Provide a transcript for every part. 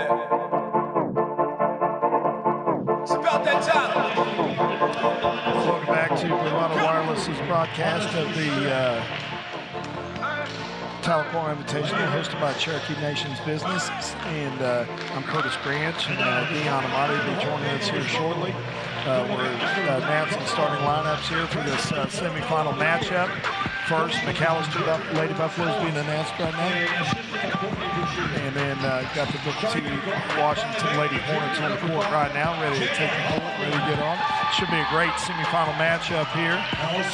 It's about that time. Welcome back to Bravado Wireless's broadcast of the Tahlequah Invitational, hosted by Cherokee Nations Business. And I'm Curtis Branch, and Dion Amati will be joining us here shortly. We're announcing starting lineups here for this semifinal matchup. First, McAllister Lady Buffaloes being announced right now. And then got the Booker T Washington Lady Hornets on the court right now, ready to take the court, ready to get on. Should be a great semifinal matchup here.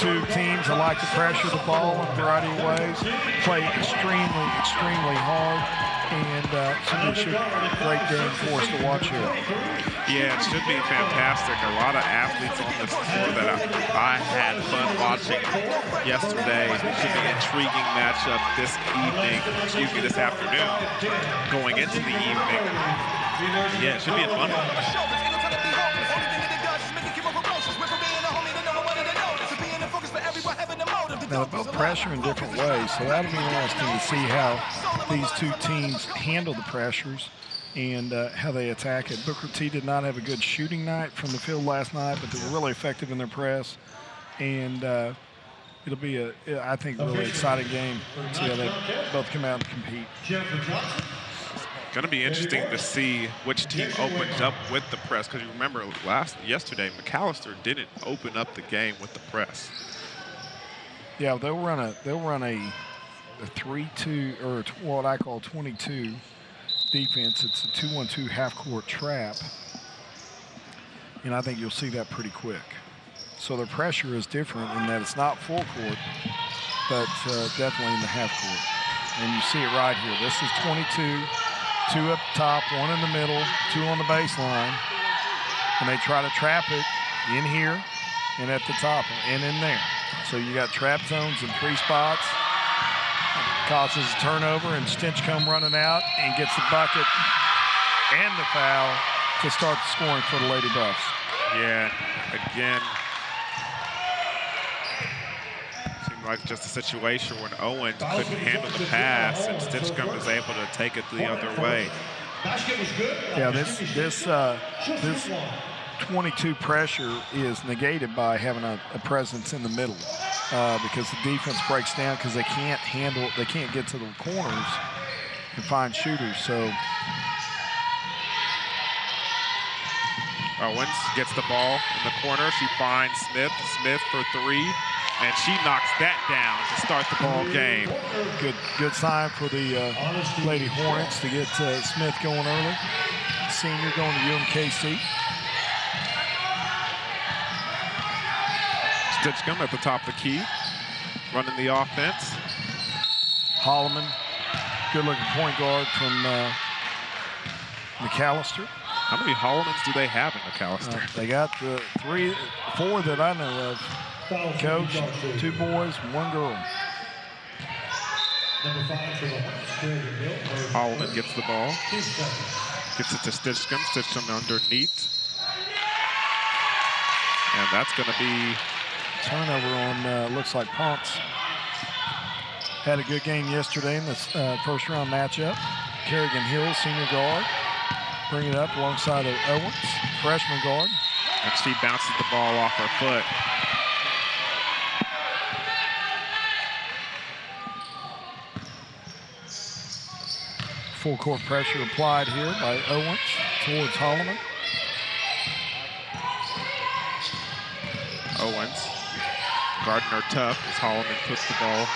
Two teams that like to pressure the ball in a variety of ways, play extremely, extremely hard, and should be a great game for us to watch here. Yeah, it should be fantastic. A lot of athletes on this tour that I had fun watching yesterday. It should be an intriguing matchup this afternoon, going into the evening. Yeah, it should be a fun one. Now, they're both pressure in different ways, so that'll be interesting to see how these two teams handle the pressures and how they attack it. Booker T did not have a good shooting night from the field last night, but they were really effective in their press. And it'll be, I think, a really exciting game to see how they both come out and compete. It's going to be interesting to see which team opens up with the press, because you remember yesterday, McAllister didn't open up the game with the press. Yeah, they'll run a 3-2, or what I call 22 defense. It's a 2-1-2 half-court trap, and I think you'll see that pretty quick. So their pressure is different in that it's not full court, but definitely in the half court. And you see it right here. This is 22, 2 up top, 1 in the middle, 2 on the baseline, and they try to trap it in here and at the top and in there. So you got trap zones in 3 spots. Causes a turnover, and Stinch come running out and gets the bucket and the foul to start the scoring for the Lady Buffs. Yeah, again, seemed like just a situation when Owens couldn't handle the pass, and Stinchcomb was able to take it the other way. Yeah, this 22 pressure is negated by having a presence in the middle, because the defense breaks down because they can't get to the corners and find shooters. So Owens gets the ball in the corner. She finds Smith for 3, and she knocks that down to start the ball game. Good sign for the Lady Hornets to get Smith going early. Senior going to UMKC. Stinchcomb at the top of the key, running the offense. Holloman, good-looking point guard from McAllister. How many Hollamans do they have in McAllister? They got 4 that I know of. Coach, 2 boys, 1 girl. Holloman gets the ball. Gets it to Stinchcomb. Stinchcomb underneath. And that's going to be turnover on, looks like Ponce. Had a good game yesterday in this first round matchup. Kerrigan Hill, senior guard, bring it up alongside of Owens, freshman guard. And she bounces the ball off her foot. Full court pressure applied here by Owens towards Holloman. Owens. Gardner tough as Holloman puts the ball,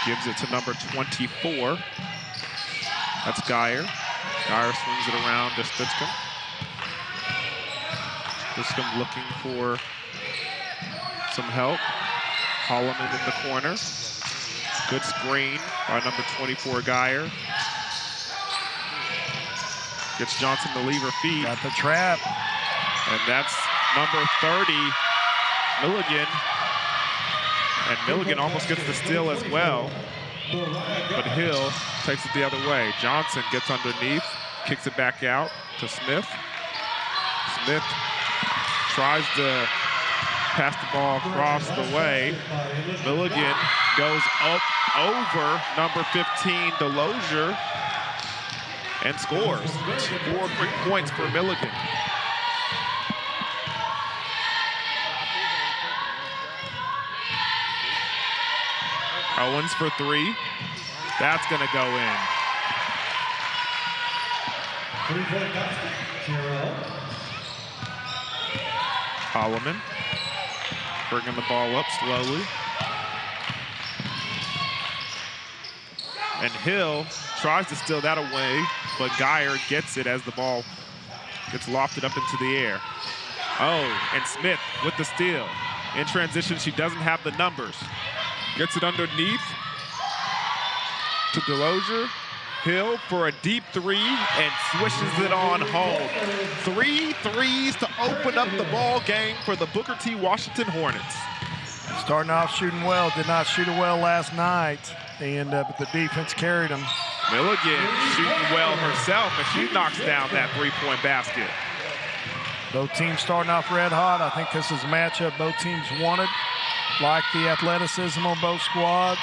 gives it to number 24. That's Geyer. Geyer swings it around to Stinchcomb. Stinchcomb looking for some help. Holloman in the corner. Good screen by number 24, Geyer. Gets Johnson to leave her feet. Got the trap. And that's number 30, Milligan. And Milligan almost gets the steal as well. But Hill takes it the other way. Johnson gets underneath, kicks it back out to Smith. Smith tries to pass the ball across the way. Milligan goes up over number 15, Delosier. and scores. 4 quick points for Milligan. Owens for 3. That's going to go in. Holloman bringing the ball up slowly. And Hill tries to steal that away, but Geyer gets it as the ball gets lofted up into the air. Oh, and Smith with the steal. In transition, she doesn't have the numbers. Gets it underneath to Delosier. Hill for a deep 3 and swishes it on home. 3 threes to open up the ball game for the Booker T. Washington Hornets. Starting off shooting well, did not shoot it well last night, and but the defense carried them. Milligan shooting well herself, and she knocks down that 3-point basket. Both teams starting off red hot. I think this is a matchup both teams wanted. Like the athleticism on both squads.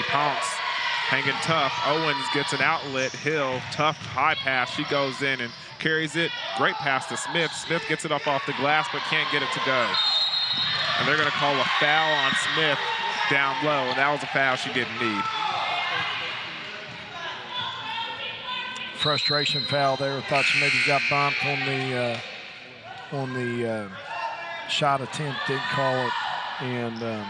Ponce hanging tough. Owens gets an outlet. Hill, tough high pass. She goes in and carries it. Great pass to Smith. Smith gets it up off the glass but can't get it to go. And they're going to call a foul on Smith down low, and that was a foul she didn't need. Frustration foul there. Thought she maybe got bumped on the shot attempt. Didn't call it, and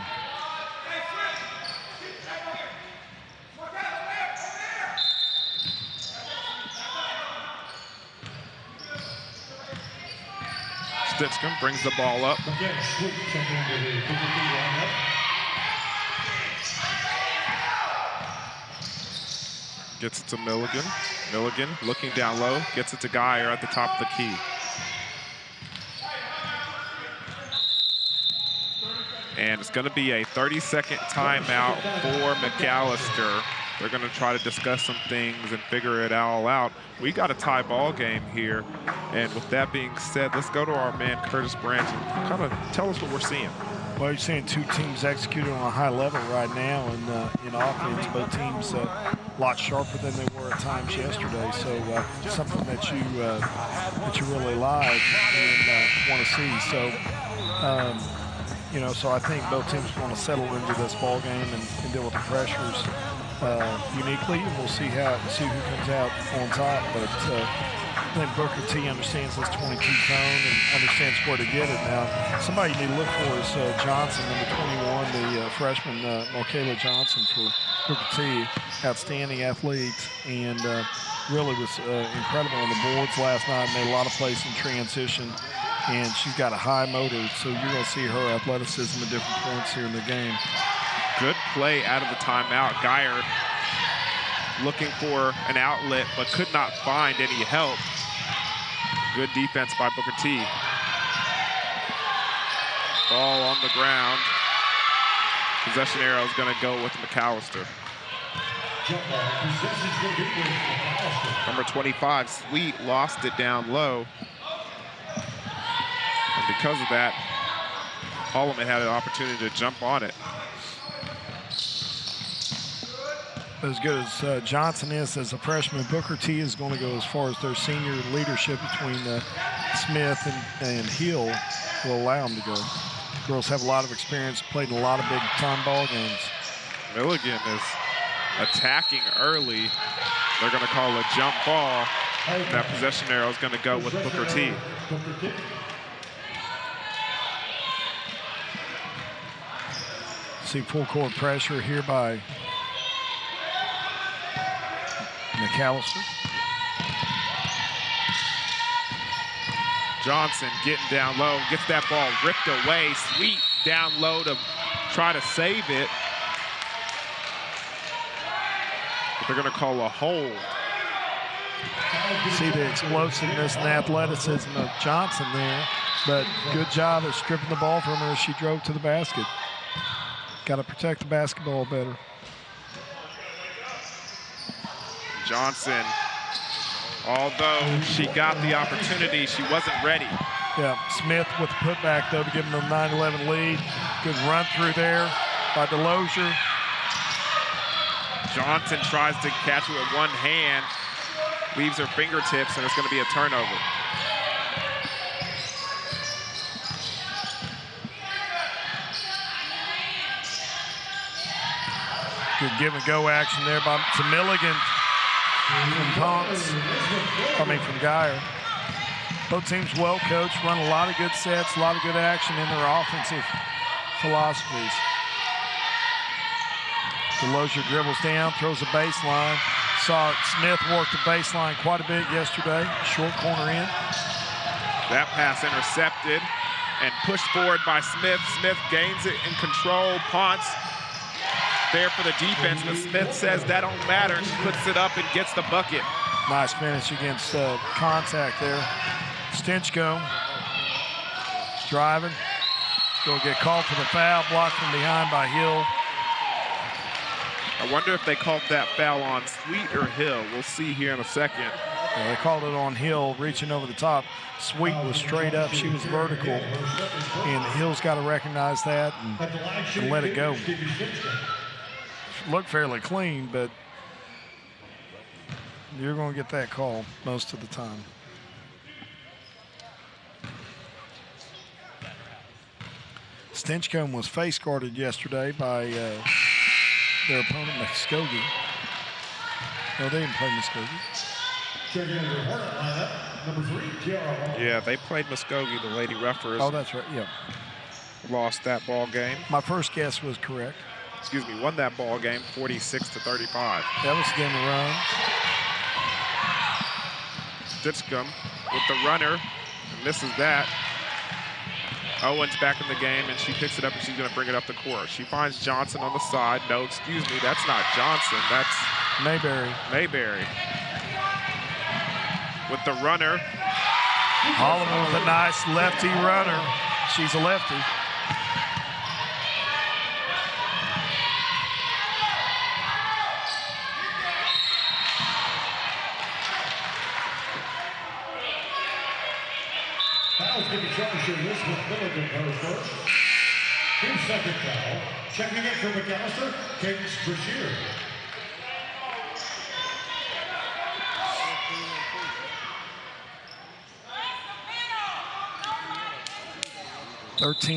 Stitchcomb brings the ball up. Gets it to Milligan. Milligan looking down low, gets it to Geyer at the top of the key. And it's going to be a 30-second timeout for McAllister. They're going to try to discuss some things and figure it all out. We got a tie ball game here. And with that being said, let's go to our man, Curtis Branch, and kind of tell us what we're seeing. Well, you're seeing two teams executing on a high level right now, and in offense, both teams a lot sharper than they were at times yesterday. So something that you really like and want to see. So, so I think both teams want to settle into this ball game and deal with the pressures uniquely, and we'll see who comes out on top. But I think Booker T understands this 22 cone and understands where to get it now. Somebody you need to look for is Johnson, number 21, the freshman, Michaela Johnson for Booker T. Outstanding athlete, and really was incredible on the boards last night. Made a lot of plays in transition, and she's got a high motor, so you're going to see her athleticism at different points here in the game. Good play out of the timeout. Geyer looking for an outlet, but could not find any help. Good defense by Booker T. Ball on the ground. Possession arrow is going to go with McAllister. Number 25, Sweet, lost it down low. And because of that, Holloman had an opportunity to jump on it. As good as Johnson is as a freshman, Booker T is going to go as far as their senior leadership between Smith and Hill will allow them to go. Girls have a lot of experience, played in a lot of big-time ball games. Milligan is attacking early. They're going to call a jump ball. That possession arrow is going to go with Booker T. See full court pressure here by McAllister. Johnson getting down low, gets that ball ripped away. Sweet down low to try to save it. But they're going to call a hold. See the explosiveness and athleticism of Johnson there, but good job of stripping the ball from her as she drove to the basket. Got to protect the basketball better. Johnson, although she got the opportunity, she wasn't ready. Yeah, Smith with the putback, though, to give them a 9-11 lead. Good run through there by Delosier. Johnson tries to catch it with one hand, leaves her fingertips, and it's going to be a turnover. Good give-and-go action there to Milligan from Geyer. Both teams well coached, run a lot of good sets, a lot of good action in their offensive philosophies. Delosier dribbles down, throws a baseline. Saw Smith work the baseline quite a bit yesterday. Short corner in. That pass intercepted and pushed forward by Smith. Smith gains it in control. Ponce there for the defense, but Smith says that don't matter. She puts it up and gets the bucket. Nice finish against contact there. Stinchcomb driving. Going to get called for the foul, blocked from behind by Hill. I wonder if they called that foul on Sweet or Hill. We'll see here in a second. Yeah, they called it on Hill, reaching over the top. Sweet was straight up. She was vertical. And Hill's got to recognize that and let it go. Looked fairly clean, but you're going to get that call most of the time. Stinchcomb was face guarded yesterday by their opponent, Muskogee. No, they didn't play Muskogee. Yeah, they played Muskogee, the Lady Ruffers. Oh, that's right, yeah. Lost that ball game. My first guess was correct. Excuse me, won that ball game 46-35. That was the game to run. Stinchcomb with the runner, and misses that. Owens back in the game, and she picks it up, and she's going to bring it up the court. She finds Johnson on the side. No, excuse me, that's not Johnson. That's Mayberry. Mayberry. With the runner. Holloman with a nice lefty runner. She's a lefty. Fouls going to be charged here. Elizabeth Milligan goes first. 2-second foul. Checking in for McAllister, Cadence Brashear.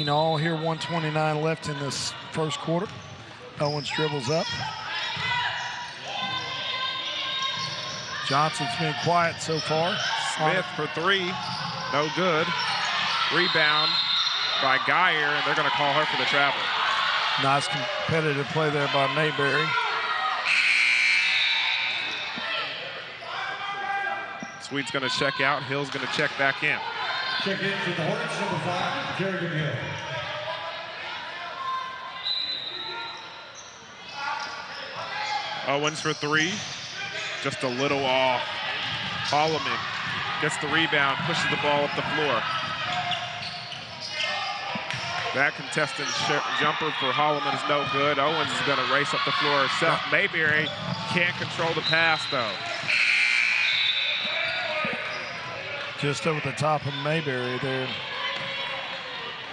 All here, 1:29 left in this first quarter. Owens dribbles up. Johnson's been quiet so far. Smith for three, no good. Rebound by Geyer, and they're going to call her for the travel. Nice competitive play there by Mayberry. Sweet's going to check out. Hill's going to check back in. Check in for the Hornets, number 5, Kerrigan Hill. Owens for three, just a little off. Holloman gets the rebound, pushes the ball up the floor. That contested jumper for Holloman is no good. Owens is going to race up the floor herself. Mayberry can't control the pass, though. Just over the top of Mayberry there.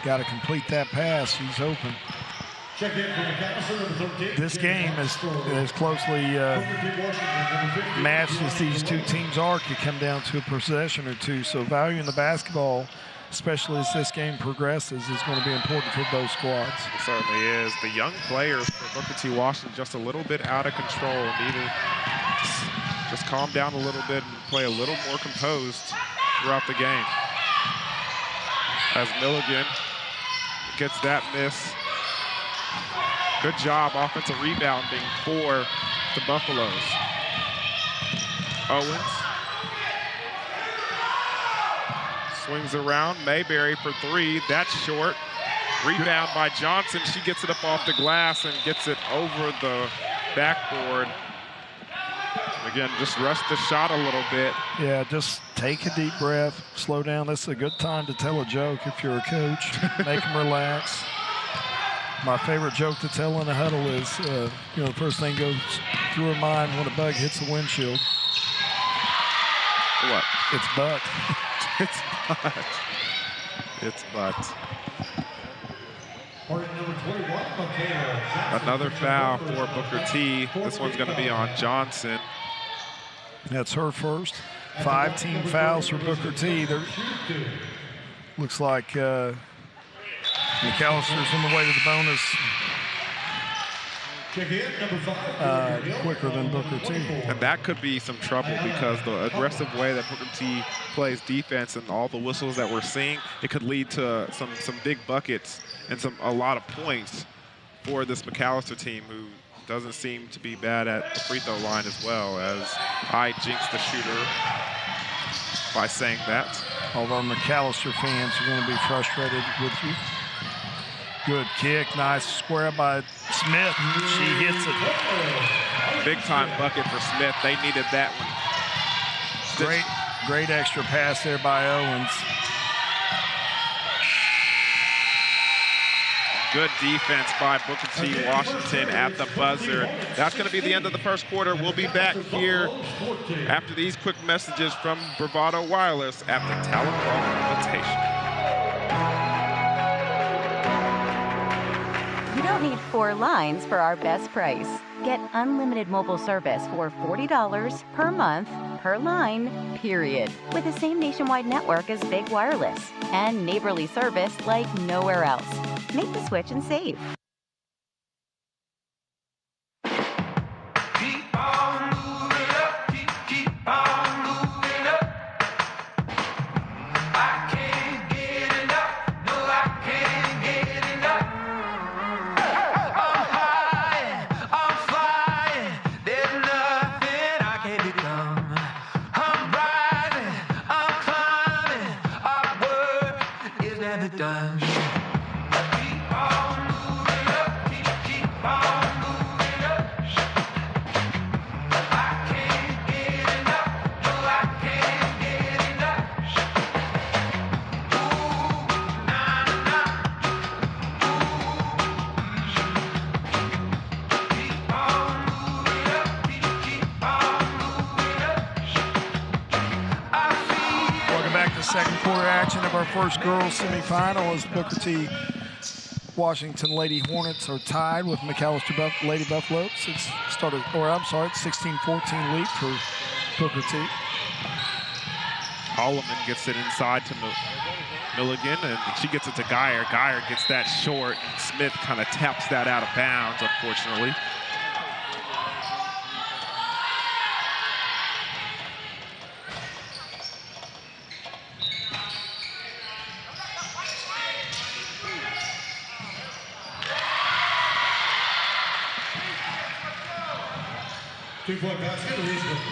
Got to complete that pass. She's open. This game is as closely matched as these two teams are. Could come down to a possession or two. So valuing the basketball, especially as this game progresses, is going to be important for both squads. It certainly is. The young players for Booker T. Washington just a little bit out of control. Need to just calm down a little bit and play a little more composed throughout the game. As Milligan gets that miss. Good job offensive rebounding for the Buffaloes. Owens swings around. Mayberry for three. That's short. Rebound by Johnson. She gets it up off the glass and gets it over the backboard. Again, just rush the shot a little bit. Yeah, just take a deep breath, slow down. This is a good time to tell a joke if you're a coach. Make them relax. My favorite joke to tell in a huddle is, the first thing goes through her mind when a bug hits the windshield. What? It's butt. It's butt. It's butt. Another foul for Booker T. This one's going to be on Johnson. That's her first. 5 team fouls for Booker T. Looks like McAllister's on the way to the bonus quicker than Booker T. And that could be some trouble because the aggressive way that Booker T plays defense and all the whistles that we're seeing, it could lead to some big buckets and a lot of points for this McAllister team, who doesn't seem to be bad at the free throw line as well, as I jinxed the shooter by saying that. Although McAllister fans are going to be frustrated with you. Good kick, nice square by Smith. She hits it. Big time bucket for Smith. They needed that one. Great extra pass there by Owens. Good defense by Booker T. Washington at the buzzer. That's going to be the end of the first quarter. We'll be back here after these quick messages from Bravado Wireless at the Tahlequah Invitational. You don't need 4 lines for our best price. Get unlimited mobile service for $40 per month per line, period. With the same nationwide network as Big Wireless and neighborly service like nowhere else. Make the switch and save. Keep on moving up, keep on moving up. I can't get enough, no I can't get enough. I'm high, I'm flying, there's nothing I can't become. I'm rising, I'm climbing, our work is never done. Second quarter action of our first girls semifinal as Booker T. Washington Lady Hornets are tied with McAllister Lady Buffalo. It's 16-14 lead for Booker T. Holloman gets it inside to Milligan, and she gets it to Geyer. Geyer gets that short, and Smith kind of taps that out of bounds, unfortunately.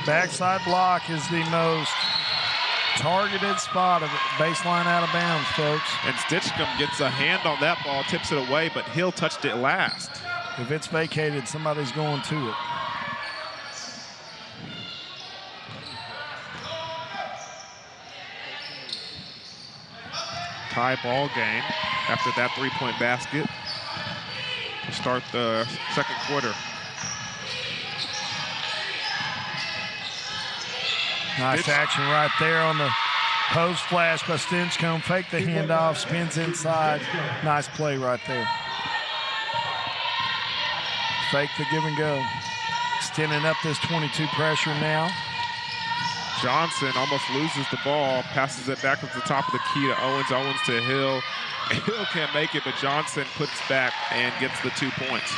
Backside block is the most targeted spot of it. Baseline out of bounds, folks. And Stitchcomb gets a hand on that ball, tips it away, but Hill touched it last. If it's vacated, somebody's going to it. Tie ball game after that three-point basket to start the second quarter. Nice action right there on the post flash by Stinchcomb. Fake the handoff, spins inside. Nice play right there. Fake the give and go. Extending up this 22 pressure now. Johnson almost loses the ball, passes it back at the top of the key to Owens. Owens to Hill. Hill can't make it, but Johnson puts back and gets the 2 points.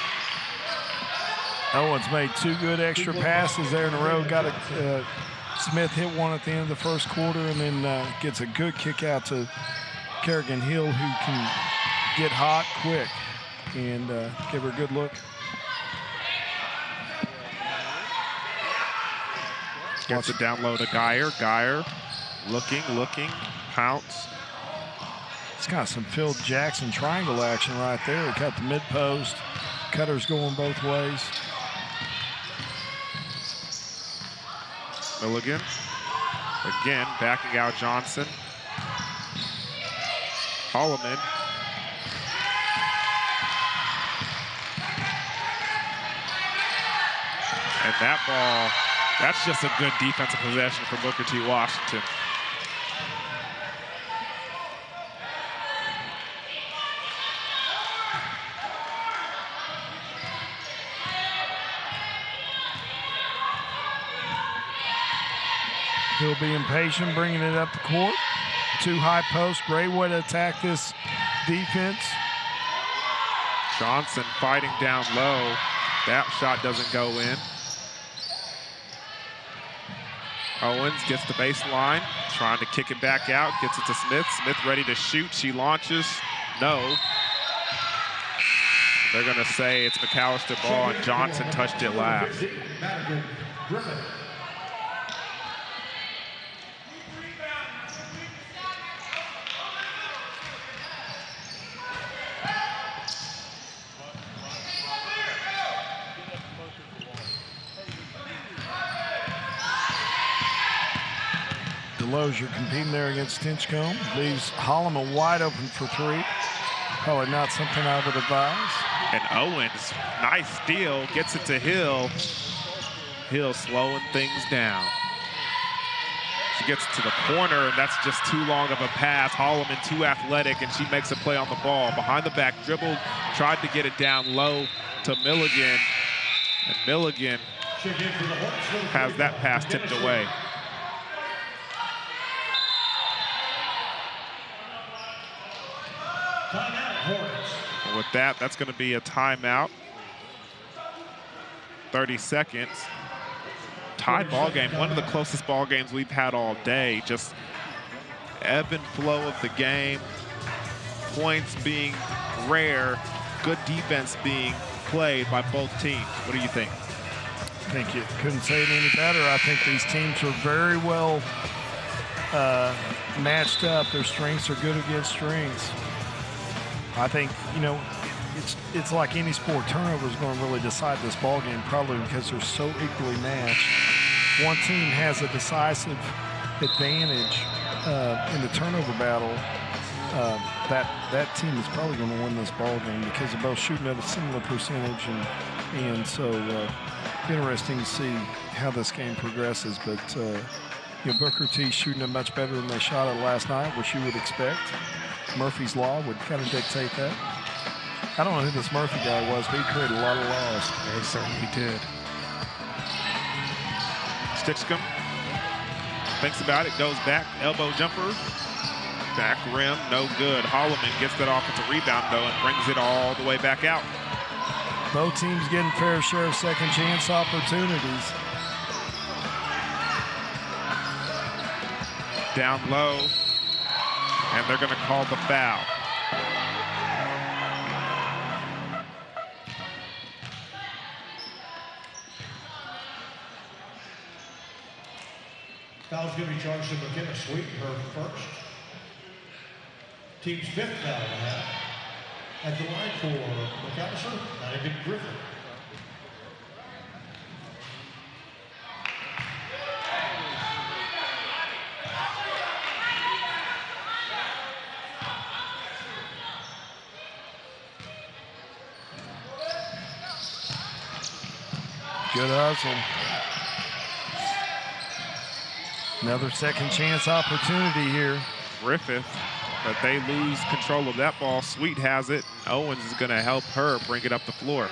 Owens made 2 good extra passes there in a row. Got a Smith hit one at the end of the first quarter, and then gets a good kick out to Kerrigan Hill, who can get hot quick and give her a good look. Gets it down low to Geyer. Geyer looking, pounce. It's got some Phil Jackson triangle action right there. Cut the mid post. Cutters going both ways. Milligan, again, backing out Johnson. Holloman. And that ball, that's just a good defensive possession for Booker T. Washington. He'll be impatient, bringing it up the court. 2 high posts, great way to attack this defense. Johnson fighting down low. That shot doesn't go in. Owens gets the baseline, trying to kick it back out, gets it to Smith. Smith ready to shoot, she launches, no. They're gonna say it's McAllister ball and Johnson touched it last. Delozier competing there against Stinchcomb. Leaves Holloman wide open for 3. Probably not something I would advise. And Owens, nice steal, gets it to Hill. Hill slowing things down. She gets to the corner, and that's just too long of a pass. Holloman too athletic, and she makes a play on the ball. Behind the back dribble, tried to get it down low to Milligan. And Milligan has that pass tipped away. And with that, that's going to be a timeout. 30 seconds. Tied ball game, one of the closest ball games we've had all day. Just ebb and flow of the game. Points being rare, good defense being played by both teams. What do you think? I think you couldn't say it any better. I think these teams are very well matched up. Their strengths are good against strengths. I think, you know, it's like any sport. Turnover is going to really decide this ball game, probably because they're so equally matched. One team has a decisive advantage in the turnover battle. That team is probably going to win this ball game because they're both shooting at a similar percentage, and so interesting to see how this game progresses. But you know, Booker T shooting it much better than they shot it last night, which you would expect. Murphy's Law would kind of dictate that. I don't know who this Murphy guy was, but he created a lot of laws. He certainly did. Stinchcomb thinks about it, goes back, elbow jumper, back rim, no good. Holloman gets that offensive rebound, though, and brings it all the way back out. Both teams getting fair share of second chance opportunities. Down low, and they're going to call the foul. Foul's going to be charged to McKenna Sweet, her first. Team's 5th foul of the half. At the line for McAllister, Madigan Griffin. Good hustle. Another second chance opportunity here. Griffith, but they lose control of that ball. Sweet has it. Owens is going to help her bring it up the floor.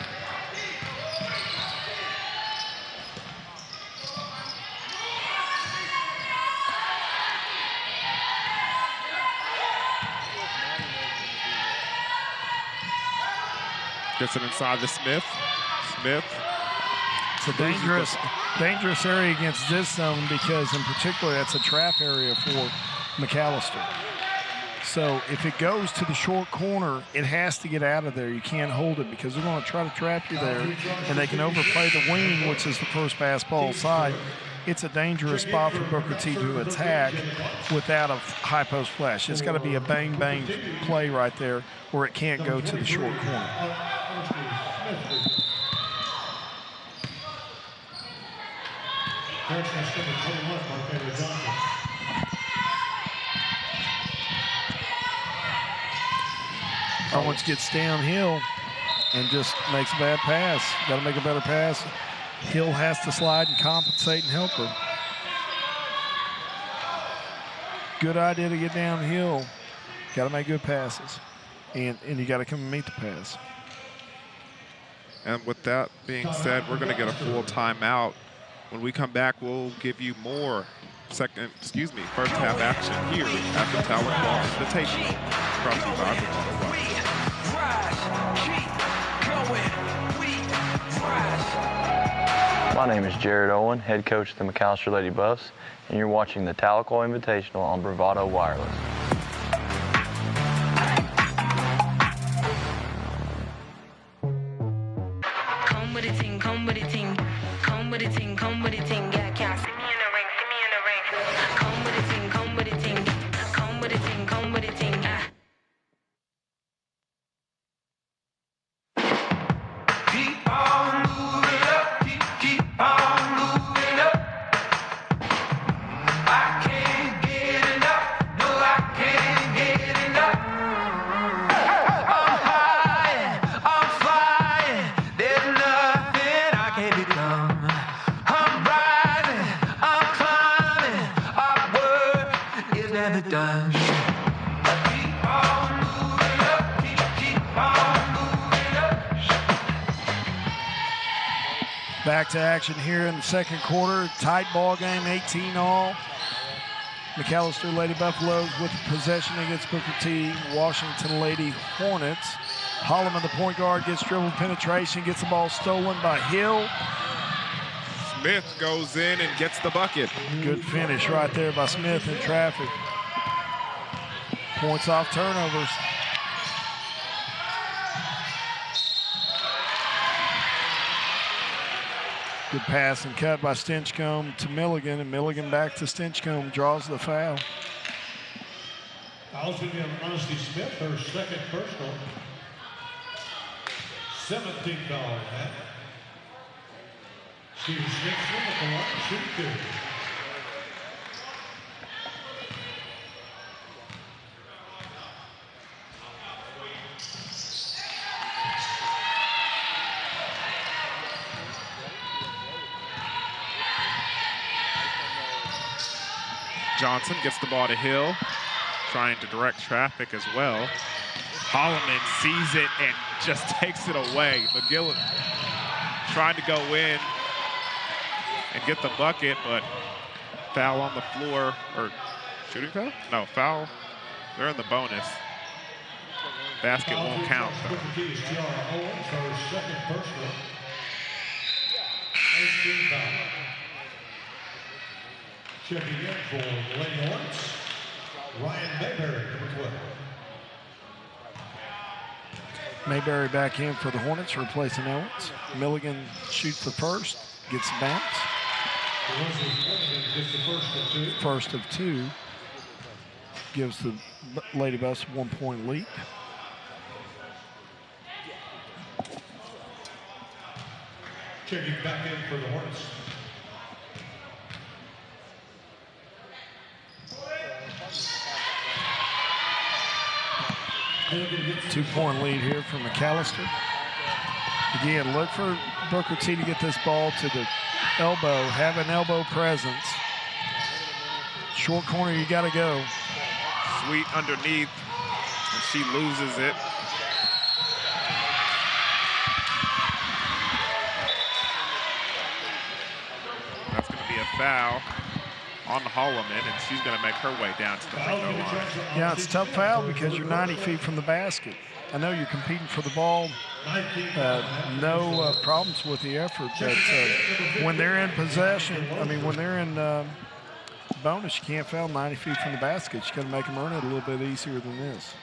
Gets it inside to Smith. Smith. It's a dangerous area against this zone because, in particular, that's a trap area for McAllister. So if it goes to the short corner, it has to get out of there. You can't hold it because they're going to try to trap you there, and they can overplay the wing, which is the first pass ball side. It's a dangerous spot for Booker T to attack without a high post flash. It's got to be a bang-bang play right there where it can't go to the short corner. Owens gets downhill and just makes a bad pass. Got to make a better pass. Hill has to slide and compensate and help her. Good idea to get downhill. Got to make good passes. And you got to come and meet the pass. And with that being said, we're going to get a full timeout. When we come back, we'll give you more first half action here at the Tahlequah Invitational. Brought to you by Bravado. My name is Jared Owen, head coach of the McAllister Lady Buffs, and you're watching the Tahlequah Invitational on Bravado Wireless. Come with a ting, come with a ting, come with a ting, come with a ting. Yeah, can't sit me in the ring, sit me in the ring. Come with a ting, come with a ting, come with a ting, come with a ting. Keep on moving up, keep on moving up. I can't get enough, no, I can't get enough. I'm high, I'm flying, there's nothing I can't become. I'm rising, I'm climbing, our work is never done. Keep on moving up, keep on moving up. Back to action here in the second quarter. Tight ball game, 18-all. McAllister Lady Buffaloes with possession against Booker T. Washington Lady Hornets. Holloman, the point guard, gets dribble penetration, gets the ball stolen by Hill. Smith goes in and gets the bucket. Good finish right there by Smith in traffic. Points off turnovers. Good pass and cut by Stinchcomb to Milligan, and Milligan back to Stinchcomb, draws the foul. Fouls going to be on Honesty Smith, her second personal. 17th foul on that. Steven Stinchcomb at the line, shoot two. Johnson gets the ball to Hill, trying to direct traffic as well. Holloman sees it and just takes it away. McGillen trying to go in and get the bucket, but foul on the floor, or shooting foul? No, foul. They're in the bonus. Basket won't count, though. Second personal. 18 foul. Checking in for the Lady Hornets, Ryan Mayberry, number 12. Mayberry back in for the Hornets, replacing Owens. Milligan shoots the first, gets the bounce. First of two. Gives the Lady Buffs 1 point lead. Checking back in for the Hornets. 2 point lead here for McAllister. Again, look for Booker T to get this ball to the elbow, have an elbow presence. Short corner, you got to go. Sweet underneath, and she loses it. That's going to be a foul on Holloman, and she's going to make her way down to the free throw line. Yeah, it's a tough foul because you're 90 feet from the basket. I know you're competing for the ball, no problems with the effort, but when they're in possession, when they're in bonus, you can't foul 90 feet from the basket. You got to make them earn it a little bit easier than this.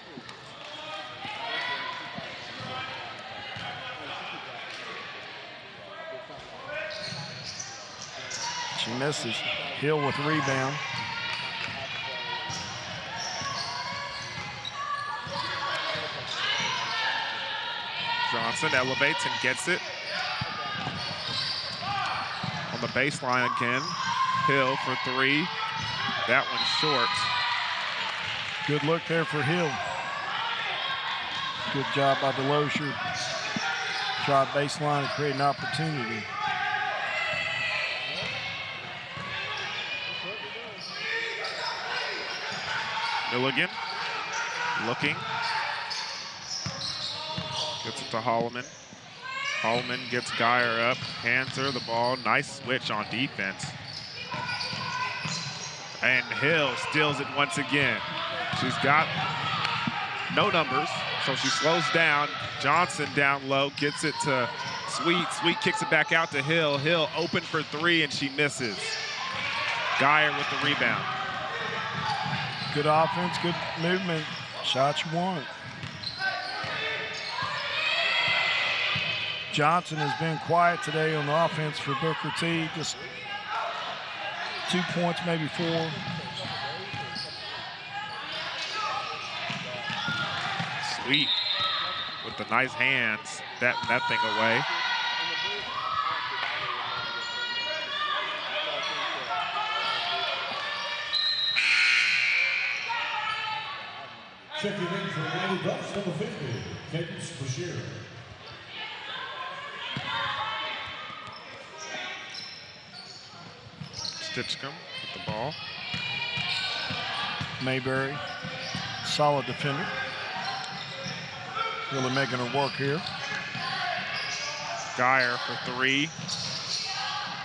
She misses. Hill with the rebound. Johnson elevates and gets it. On the baseline again. Hill for three. That one's short. Good look there for Hill. Good job by Delosier. Drive baseline and create an opportunity. Milligan looking. Gets it to Holloman. Holloman gets Geyer up, hands her the ball. Nice switch on defense. And Hill steals it once again. She's got no numbers, so she slows down. Johnson down low, gets it to Sweet. Sweet kicks it back out to Hill. Hill open for three, and she misses. Geyer with the rebound. Good offense, good movement. Shot you want. Johnson has been quiet today on the offense for Booker T. Just 2 points, maybe 4. Sweet with the nice hands, that thing away. Checking in for Lady Buffs, number 50, Cadence Brashear. Stitchcomb with the ball. Mayberry, solid defender. Really making her work here. Geyer for three.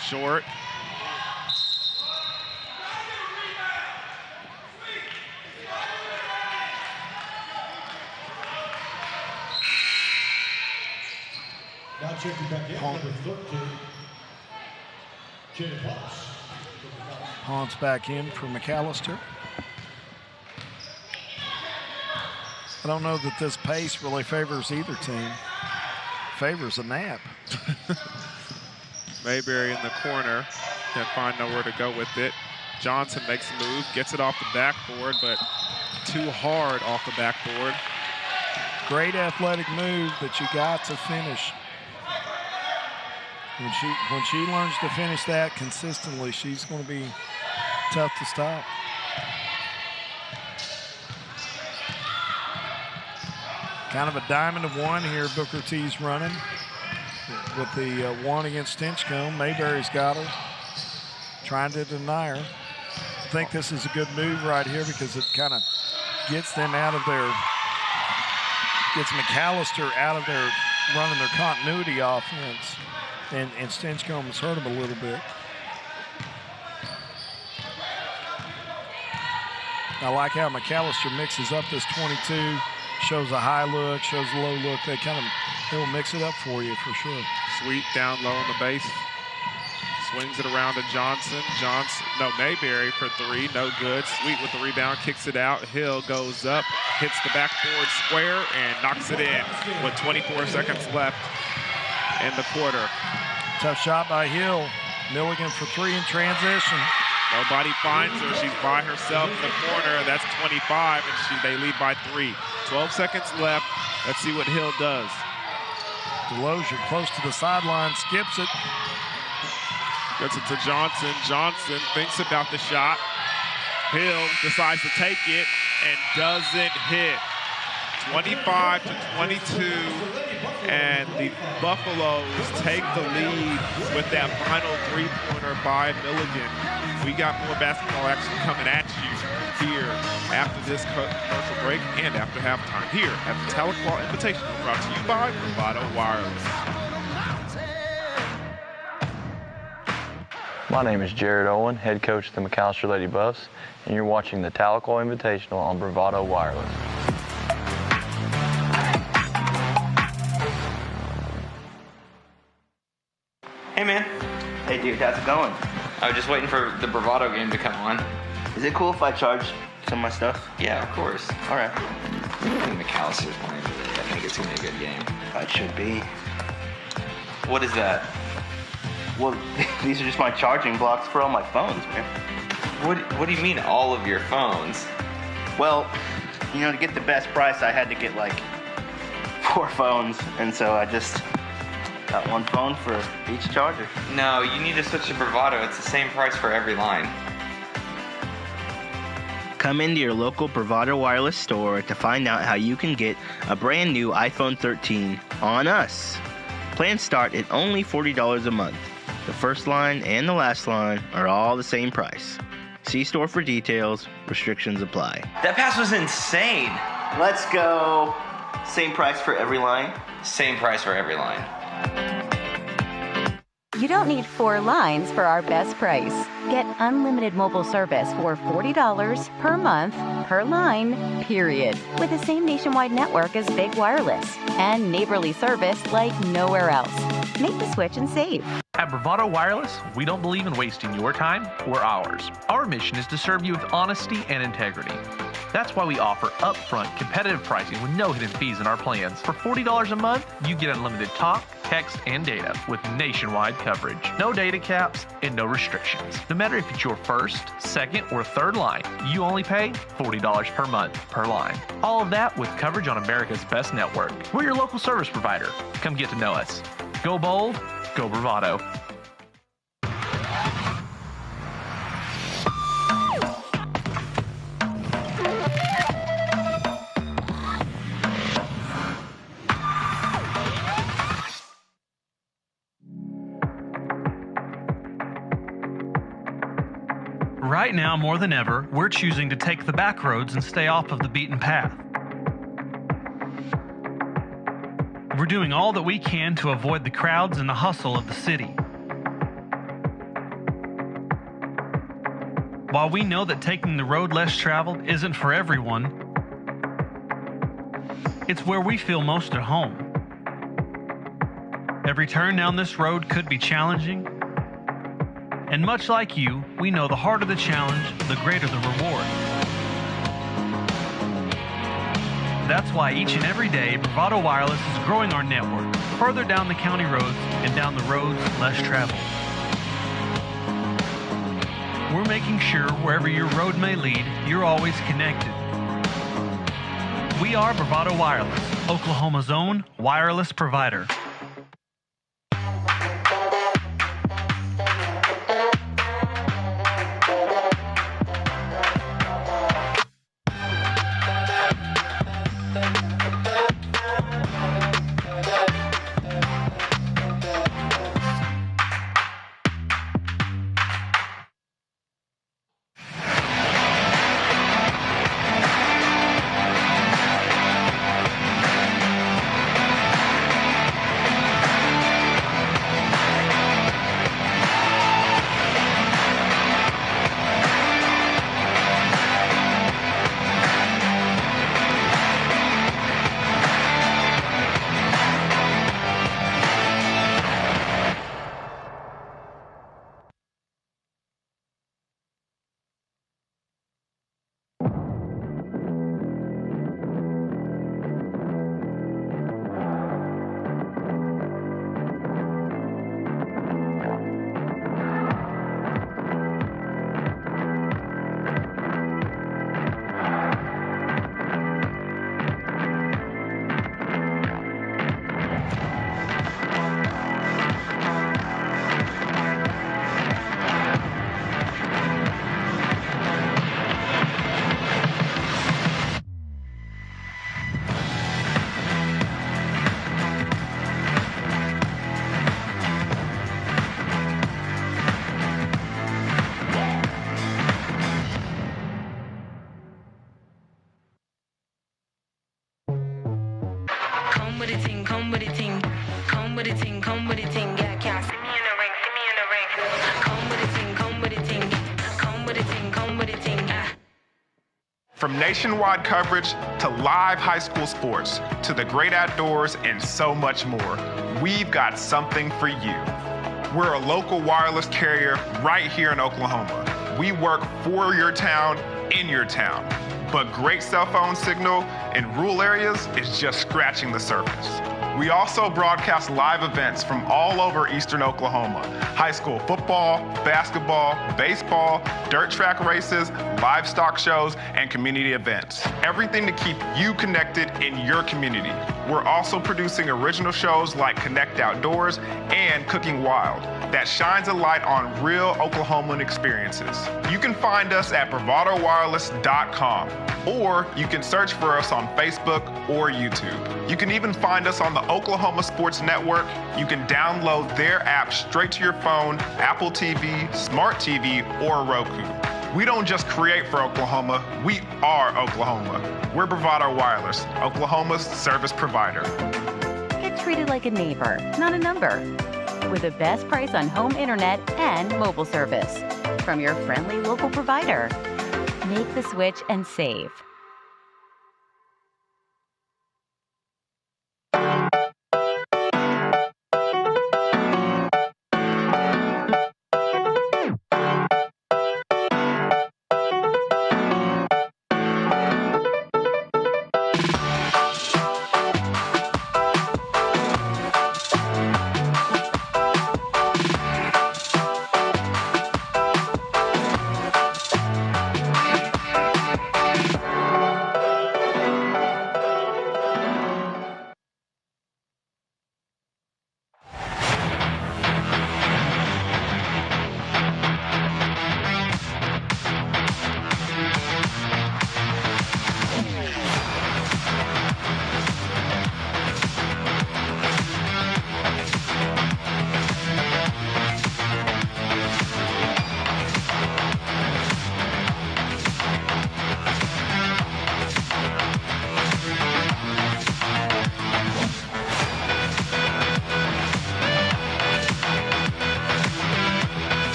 Short. Now checking back in, number 13, Jenny Potts. Ponce back in for McAllister. I don't know that this pace really favors either team. Favors a nap. Mayberry in the corner. Can't find nowhere to go with it. Johnson makes a move, gets it off the backboard, but too hard off the backboard. Great athletic move, but you got to finish. When she learns to finish that consistently, she's going to be tough to stop. Kind of a diamond of one here Booker T's running with the one against Stinchcomb. Mayberry's got her, trying to deny her. I think this is a good move right here because it kind of gets them out of their, gets McAllister out of their running their continuity offense. And Stinchcomb has hurt him a little bit. I like how McAllister mixes up this 22, shows a high look, shows a low look. They'll mix it up for you for sure. Sweet down low on the base. Swings it around to Johnson. Mayberry for three, no good. Sweet with the rebound, kicks it out. Hill goes up, hits the backboard square, and knocks it in with 24 seconds left in the quarter. Tough shot by Hill. Milligan for three in transition. Nobody finds her. She's by herself in the corner. That's 25, and they lead by 3. 12 seconds left. Let's see what Hill does. Delozier close to the sideline, skips it. Gets it to Johnson. Johnson thinks about the shot. Hill decides to take it and doesn't hit. 25 to 22, and the Buffaloes take the lead with that final three-pointer by Milligan. We got more basketball action coming at you here after this commercial break and after halftime here at the Tahlequah Invitational, brought to you by Bravado Wireless. My name is Jared Owen, head coach of the McAllister Lady Buffs, and you're watching the Tahlequah Invitational on Bravado Wireless. Hey man. Hey dude, how's it going? I was just waiting for the Bravado game to come on. Is it cool if I charge some of my stuff? Yeah, of course. Alright. I think McAllister's playing today. I think it's gonna be a good game. It should be. What is that? Well, these are just my charging blocks for all my phones, man. What do you mean all of your phones? Well, you know, to get the best price, I had to get like 4 phones, and so I just got 1 phone for each charger. No, you need to switch to Bravado. It's the same price for every line. Come into your local Bravado Wireless store to find out how you can get a brand new iPhone 13 on us. Plans start at only $40 a month. The first line and the last line are all the same price. See store for details. Restrictions apply. That pass was insane. Let's go. Same price for every line? Same price for every line. You don't need 4 lines for our best price. Get unlimited mobile service for $40 per month per line, period. With the same nationwide network as Big Wireless and neighborly service like nowhere else. Make the switch and save. At Bravado Wireless, we don't believe in wasting your time or ours. Our mission is to serve you with honesty and integrity. That's why we offer upfront competitive pricing with no hidden fees in our plans. For $40 a month, you get unlimited talk, text, and data with nationwide coverage. No data caps and no restrictions. No matter if it's your first, second, or third line, you only pay $40 per month per line. All of that with coverage on America's best network. We're your local service provider. Come get to know us. Go bold, go Bravado. Right now, more than ever, we're choosing to take the back roads and stay off of the beaten path. We're doing all that we can to avoid the crowds and the hustle of the city. While we know that taking the road less traveled isn't for everyone, it's where we feel most at home. Every turn down this road could be challenging, and much like you, we know the harder the challenge, the greater the reward. That's why each and every day, Bravado Wireless is growing our network further down the county roads and down the roads less traveled. We're making sure wherever your road may lead, you're always connected. We are Bravado Wireless, Oklahoma's own wireless provider. Come with the team, come with the team, come with the team. Yeah, can't see me in the ring, see me in the ring. Come with the team, come with the team, come with the team, come with the team. Yeah. From nationwide coverage to live high school sports to the great outdoors and so much more, we've got something for you. We're a local wireless carrier right here in Oklahoma. We work for your town, in your town. But great cell phone signal in rural areas is just scratching the surface. We also broadcast live events from all over eastern Oklahoma. High school football, basketball, baseball, dirt track races, livestock shows, and community events. Everything to keep you connected in your community. We're also producing original shows like Connect Outdoors and Cooking Wild that shines a light on real Oklahoman experiences. You can find us at bravadowireless.com, or you can search for us on Facebook or YouTube. You can even find us on the Oklahoma Sports Network. You can download their app straight to your phone, Apple TV, Smart TV, or Roku. We don't just create for Oklahoma, we are Oklahoma. We're Bravado Wireless, Oklahoma's service provider. Get treated like a neighbor, not a number. with the best price on home internet and mobile service from your friendly local provider. Make the switch and save.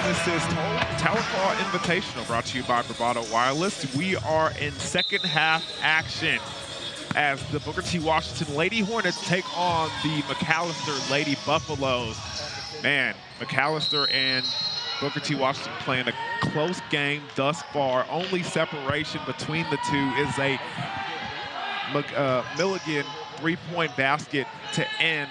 This is Tahlequah Invitational, brought to you by Bravado Wireless. We are in second half action as the Booker T. Washington Lady Hornets take on the McAllister Lady Buffaloes. Man, McAllister and Booker T. Washington playing a close game thus far. Only separation between the two is a Milligan three-point basket to end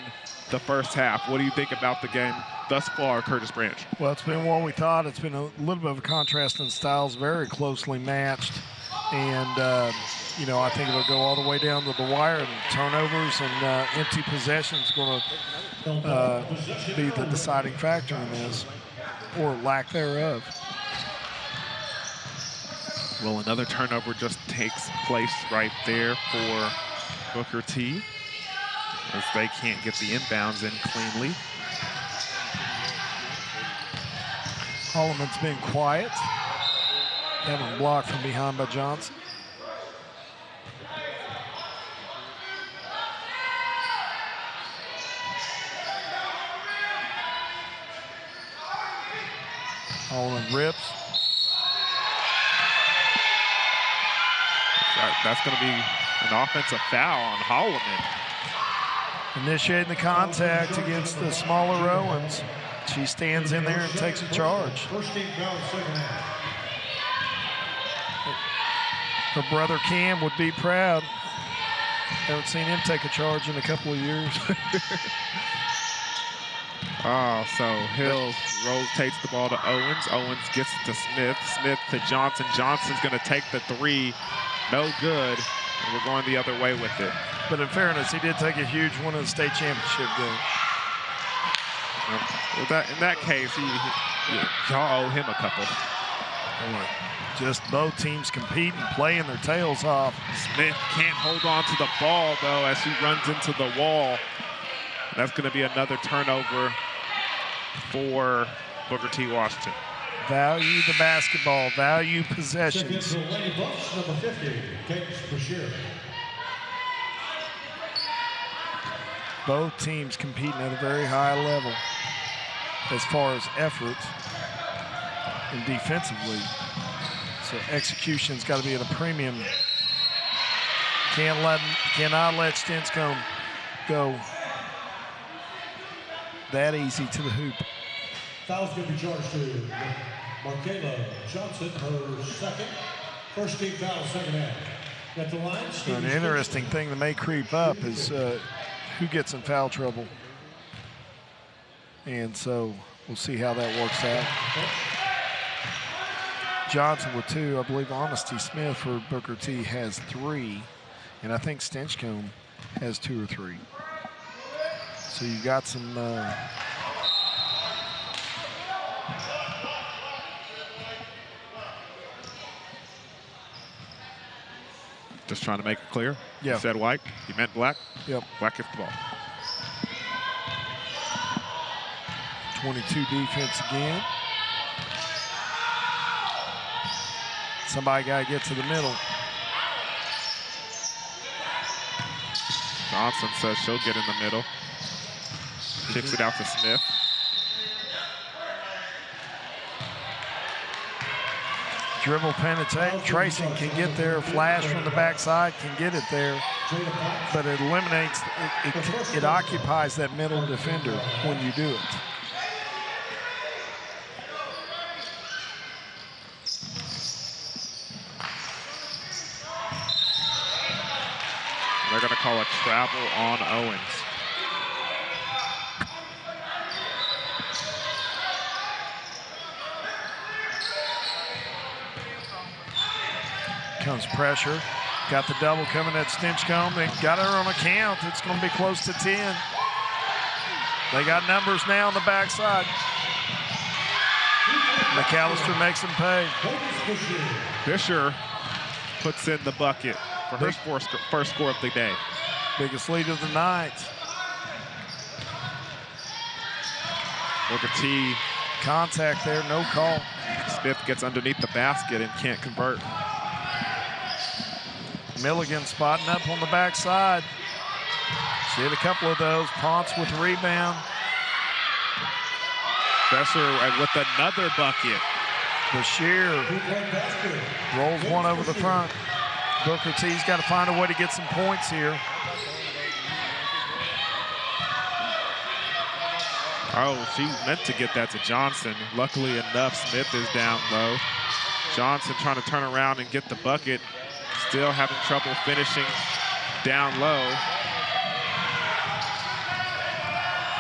the first half. What do you think about the game thus far, Curtis Branch? Well, it's been what we thought. It's been a little bit of a contrast in styles, very closely matched. And, you know, I think it'll go all the way down to the wire, and turnovers and empty possessions going to be the deciding factor in this, or lack thereof. Well, another turnover just takes place right there for Booker T, as they can't get the inbounds in cleanly. Holloman's been quiet. Having blocked from behind by Johnson. Holloman rips. That's going to be an offensive foul on Holloman. Initiating the contact against the smaller Owens. She stands in there and takes a charge. Her brother Cam would be proud. Haven't seen him take a charge in a couple of years. Oh, so Hill rotates the ball to Owens. Owens gets it to Smith. Smith to Johnson. Johnson's going to take the three. No good. And we're going the other way with it. But in fairness, he did take a huge one in the state championship game. Well, in that case, y'all owe him a couple. Just both teams competing, playing their tails off. Smith can't hold on to the ball, though, as she runs into the wall. That's going to be another turnover for Booker T. Washington. Value the basketball, value possessions. Lady Buffs, number 50, Kate Brashear. Both teams competing at a very high level as far as effort and defensively. So execution's got to be at a premium. Cannot let Stinchcomb go that easy to the hoop. Foul's going to be charged to Markayla Johnson, her second. First team foul, second half. At the line, An interesting thing that may creep up is who gets in foul trouble. And so we'll see how that works out. Johnson with 2. I believe Honesty Smith for Booker T has 3. And I think Stinchcomb has 2 or 3. So you got some just trying to make it clear. Yeah. You said white, you meant black. Yep. Black gets the ball. 22 defense again. Somebody got to get to the middle. Johnson says she'll get in the middle. Kicks it out to Smith. Dribble penetration can get there. Flash from the backside can get it there. But it eliminates, it occupies that middle defender when you do it. They're going to call a travel on Owens. Comes pressure. Got the double coming at Stinchcomb. They got her on a count. It's going to be close to 10. They got numbers now on the backside. McAllister makes them pay. Fisher puts in the bucket for her first score of the day. Biggest lead of the night. Booker T. Contact there, no call. Smith gets underneath the basket and can't convert. Milligan spotting up on the backside. She hit a couple of those. Ponce with the rebound. Fisher with another bucket. Brashear rolls one over the front. Booker T's got to find a way to get some points here. Oh, she meant to get that to Johnson. Luckily enough, Smith is down low. Johnson trying to turn around and get the bucket. Still having trouble finishing down low.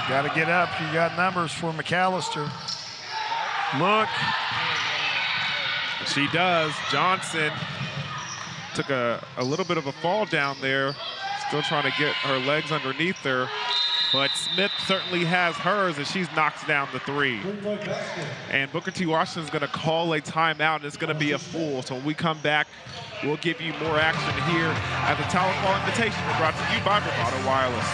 Got to get up. You got numbers for McAllister. Look. She does. Johnson took a little bit of a fall down there. Still trying to get her legs underneath her. But Smith certainly has hers, and she's knocked down the three. And Booker T. Washington is going to call a timeout, and it's going to be a full. So when we come back, we'll give you more action here at the Tahlequah Invitational, brought to you by Bravado Wireless.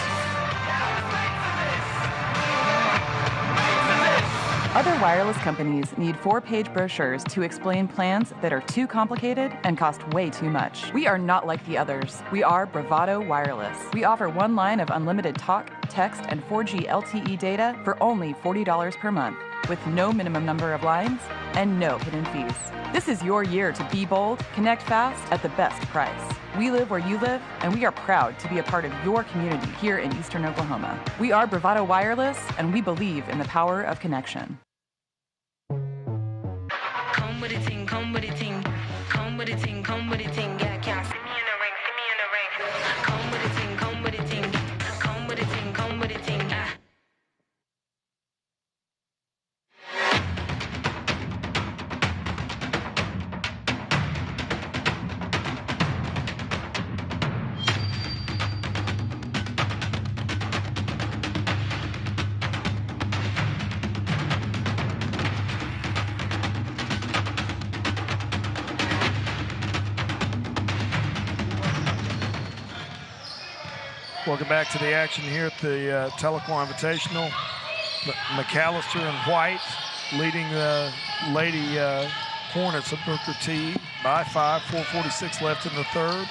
Other wireless companies need 4-page brochures to explain plans that are too complicated and cost way too much. We are not like the others. We are Bravado Wireless. We offer one line of unlimited talk, text, and 4G LTE data for only $40 per month, with no minimum number of lines and no hidden fees. This is your year to be bold, connect fast at the best price. We live where you live, and we are proud to be a part of your community here in Eastern Oklahoma. We are Bravado Wireless, and we believe in the power of connection. Come with a ting, come with a ting, come with a ting, come with a ting, yeah. Welcome back to the action here at the Tahlequah Invitational. McAllister and White leading the Lady Hornets of Booker T by 5, 4:46 left in the third.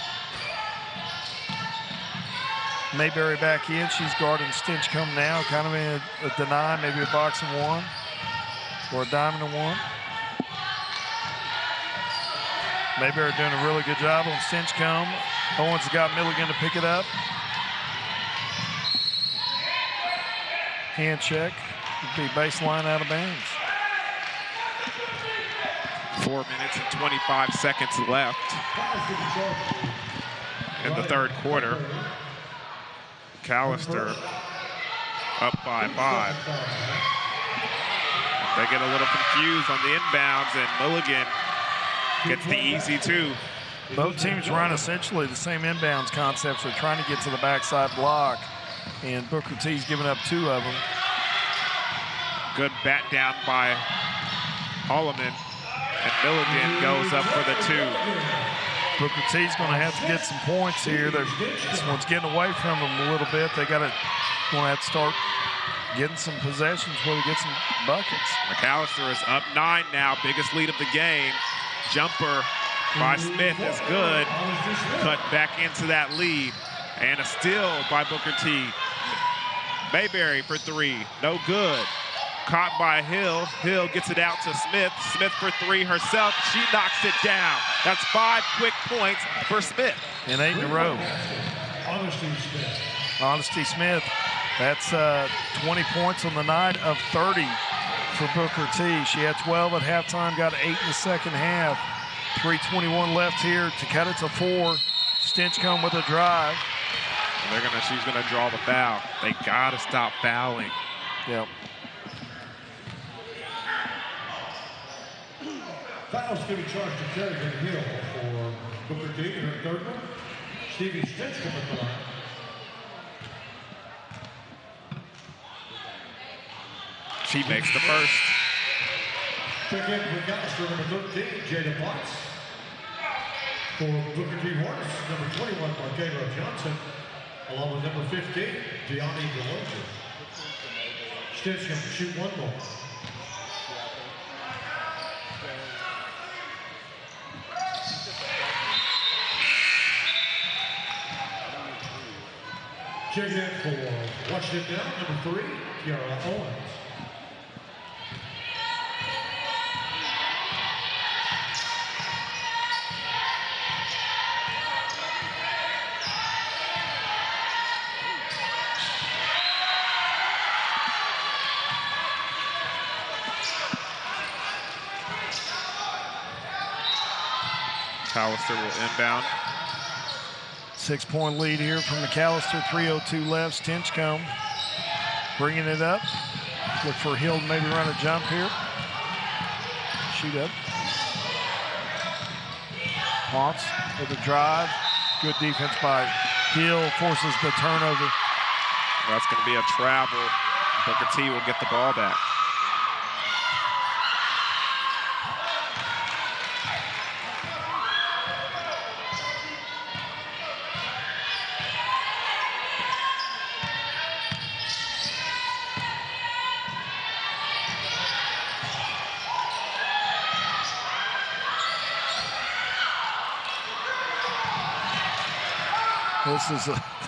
Mayberry back in. She's guarding Stinchcomb now, kind of in a deny, maybe a box and one or a diamond and one. Mayberry doing a really good job on Stinchcomb. Owens got Milligan to pick it up. Hand check. Would be baseline out of bounds. 4 minutes and 25 seconds left in the third quarter. McAllister up by 5. They get a little confused on the inbounds, and Milligan gets the easy 2. Both teams run essentially the same inbounds concepts. They're trying to get to the backside block, and Booker T's giving up 2 of them. Good bat down by Holloman, and Milligan goes up for the 2. Booker T's going to have to get some points here. This one's getting away from them a little bit. They going to have to start getting some possessions where they get some buckets. McAllister is up 9 now, biggest lead of the game. Jumper by Smith is good. Cut back into that lead. And a steal by Booker T. Mayberry for 3, no good. Caught by Hill. Hill gets it out to Smith. Smith for 3 herself. She knocks it down. That's 5 quick points for Smith. And 8 in a row. Honesty Smith. That's 20 points on the night of 30 for Booker T. She had 12 at halftime, got 8 in the second half. 3:21 left here to cut it to 4. Stinchcomb with a drive. She's gonna draw the foul. They gotta stop fouling. Yep. Fouls going to be charged to Kerrigan Hill for Booker T in her third one. Stevie Stinchcomb at the line. She makes the first. Check in McAllister, number 13, Jada Potts. For Booker T Hornets, number 21, Marquela Johnson, along with number 15, Deani Deloja. Stinchcomb to shoot 1 more. Check in for Washington down, number 3, Kiara Owens. McAllister will inbound. 6-point lead here from McAllister. 3:02 left. Stinchcomb bringing it up. Look for Hill to maybe run a jump here. Shoot up. Potts with a drive. Good defense by Hill. Forces the turnover. That's going to be a travel. Booker T will get the ball back.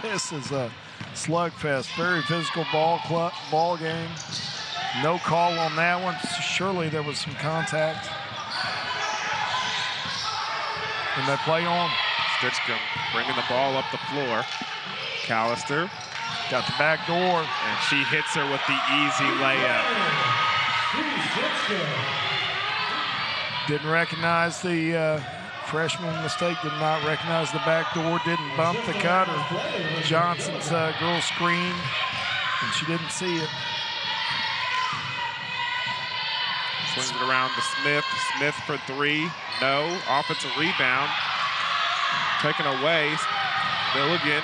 This is a slugfest. Very physical ball game. No call on that one. Surely there was some contact. And they play on. Stinchcomb bringing the ball up the floor. McAllister got the back door. And she hits her with the easy layup. Didn't recognize the freshman mistake, did not recognize the back door, didn't bump the cutter. Johnson's girl screen, and she didn't see it. Swings it around to Smith. Smith for 3, no. Offensive rebound. Taken away. Milligan.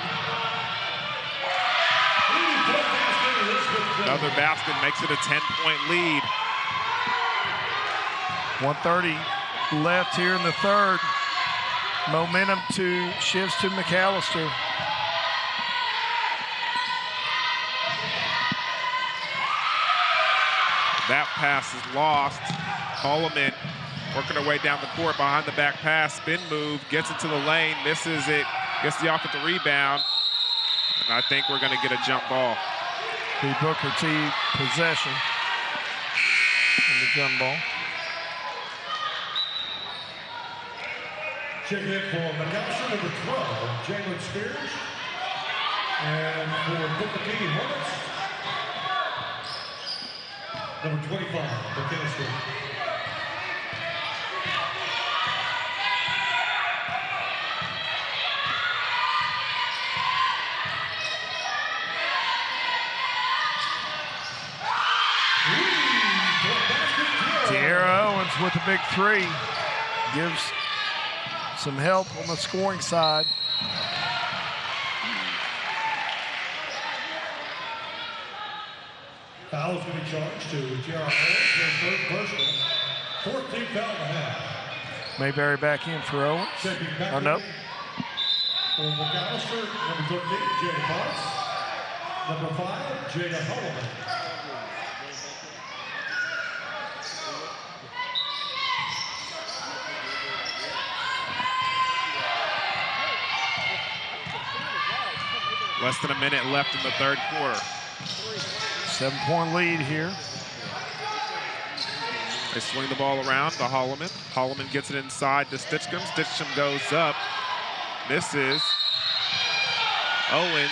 Another basket makes it a 10-point lead. 1:30 left here in the third. Momentum shifts to McAllister. That pass is lost. Holloman working her way down the court behind the back pass, spin move, gets into the lane, misses it, gets the offensive rebound. And I think we're going to get a jump ball. The Booker T possession in the jump ball. Checking in for McAllister, number 12, Jalen Spears. And for Booker T Hornets, number 25, McAllister. Tierra Owens with a big three. Gives some help on the scoring side. Foul's going to be charged to Tierra Owens for his third personal. 14th foul and a half. Mayberry back in for Owens. Oh, no. For McAllister, number 13, Jada Potts. Number 5, Jada Holloman. Less than a minute left in the third quarter. 7-point lead here. They swing the ball around to Holloman. Holloman gets it inside to Stitchcomb. Stitchcomb goes up, misses. Owens.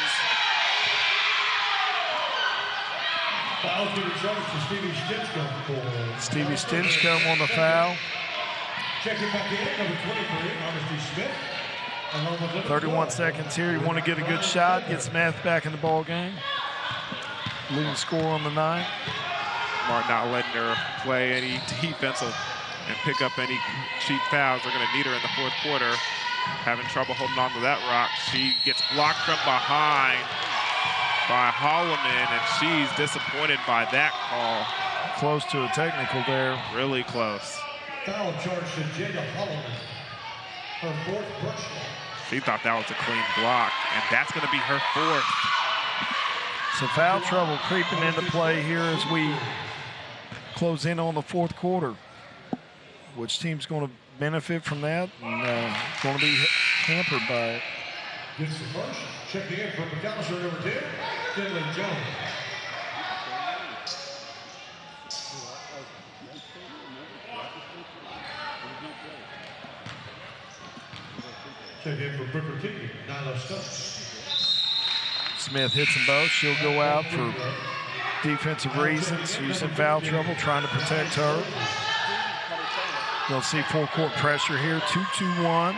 Foul's going to be charged to Stevie Stitchcomb. Stevie Stitchcomb on the foul. Checking back in, number 23, Honesty Smith. 31 seconds here. You want to get a good shot, get Smith back in the ball game. Leading score on the night. Martin not letting her play any defensive and pick up any cheap fouls. They're going to need her in the fourth quarter. Having trouble holding on to that rock. She gets blocked from behind by Holloman, and she's disappointed by that call. Close to a technical there. Really close. Foul charge to Jada Holloman. Her fourth personal. She thought that was a clean block, and that's going to be her fourth. So foul trouble creeping into play here as we close in on the fourth quarter. Which team's going to benefit from that and going to be hampered by it? Gets the first. Checking in for McAllister, number 10, Finley Jones. Check in for Booker T, Nyla Stokes. Smith hits them both. She'll go out for defensive reasons, using foul trouble, trying to protect her. You'll see full court pressure here. 2-2-1.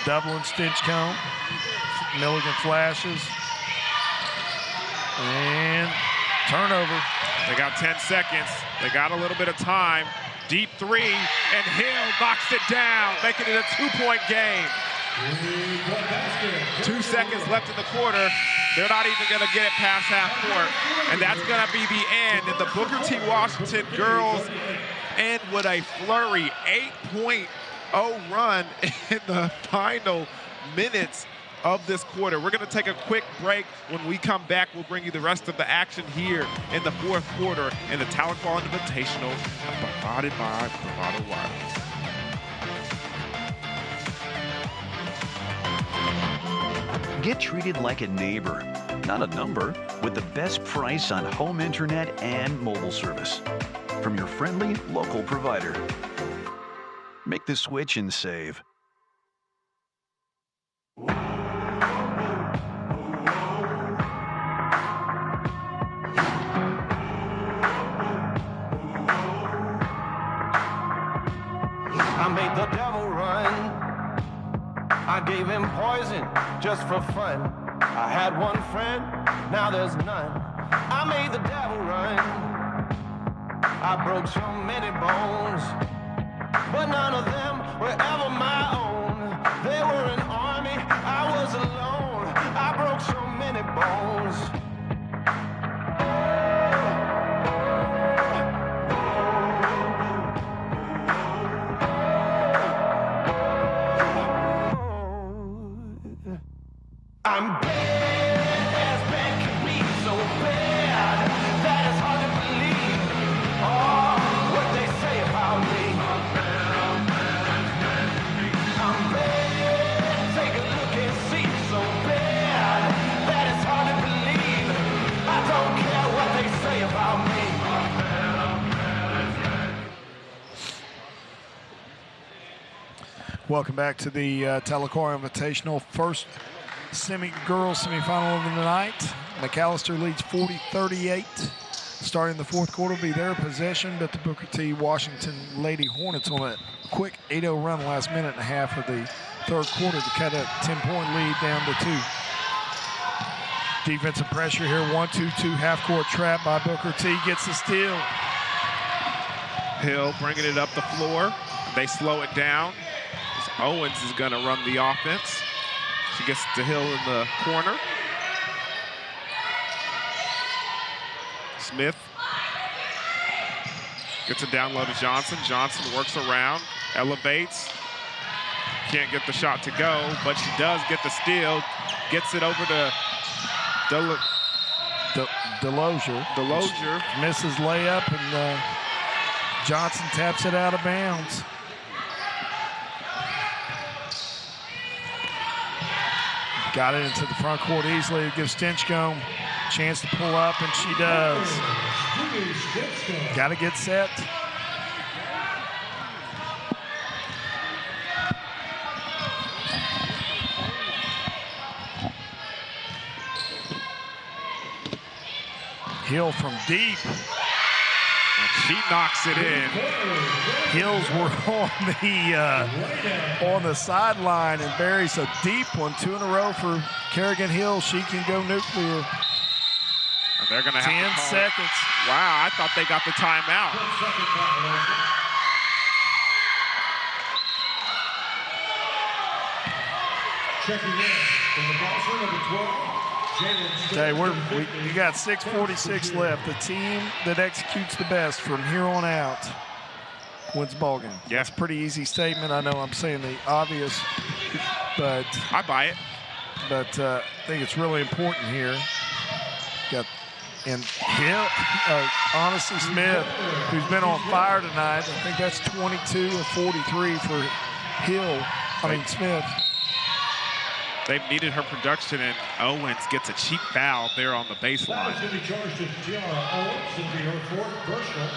Doubling Stitchcomb. Milligan flashes. And turnover. They got 10 seconds. They got a little bit of time. Deep three, and Hill knocks it down, making it a 2-point game. 2 seconds left in the quarter. They're not even going to get it past half court. And that's going to be the end. And the Booker T. Washington girls end with a flurry 8.0 run in the final minutes of this quarter. We're going to take a quick break. When we come back, we'll bring you the rest of the action here in the fourth quarter in the Tahlequah Invitational, provided by Bravado Wireless. Get treated like a neighbor, not a number, with the best price on home internet and mobile service from your friendly local provider. Make the switch and save. I made the devil run. I gave him poison just for fun. I had one friend, now there's none. I made the devil run. I broke so many bones, but none of them were ever my own. They were an army, I was alone. I broke so many bones. I'm bad, as bad can be, so bad that it's hard to Welcome back to the Tahlequah Invitational first girls semifinal of the night. McAllister leads 40-38. Starting the fourth quarter will be their possession, but the Booker T. Washington Lady Hornets on a quick 8-0 run last minute and a half of the third quarter to cut a 10-point lead down to 2. Defensive pressure here, 1-2-2 half-court trap by Booker T. Gets the steal. Hill bringing it up the floor. They slow it down. Owens is going to run the offense. She gets to Hill in the corner. Smith gets it down low to Johnson. Johnson works around, elevates. Can't get the shot to go, but she does get the steal. Gets it over to Delozier. Misses layup, and Johnson taps it out of bounds. Got it into the front court easily. It gives Stinchcomb a chance to pull up, and she does. Got to get set. Hill from deep. And she knocks it in. Hills were on the sideline and buries a deep one. 2 in a row for Kerrigan Hill. She can go nuclear. And they're going to have 10 seconds. Wow, I thought they got the timeout. Checking in from the bouncer, number 12. Okay, we got 6:46 left. The team that executes the best from here on out wins the ball game. Yeah. That's a pretty easy statement. I know I'm saying the obvious, but I buy it. But I think it's really important here. And Hill, honestly, Smith, who's been on fire tonight. I think that's 22 or 43 for Smith. They've needed her production, and Owens gets a cheap foul there on the baseline. Going to be charged to Tiara Owens. It'll be her fourth personal.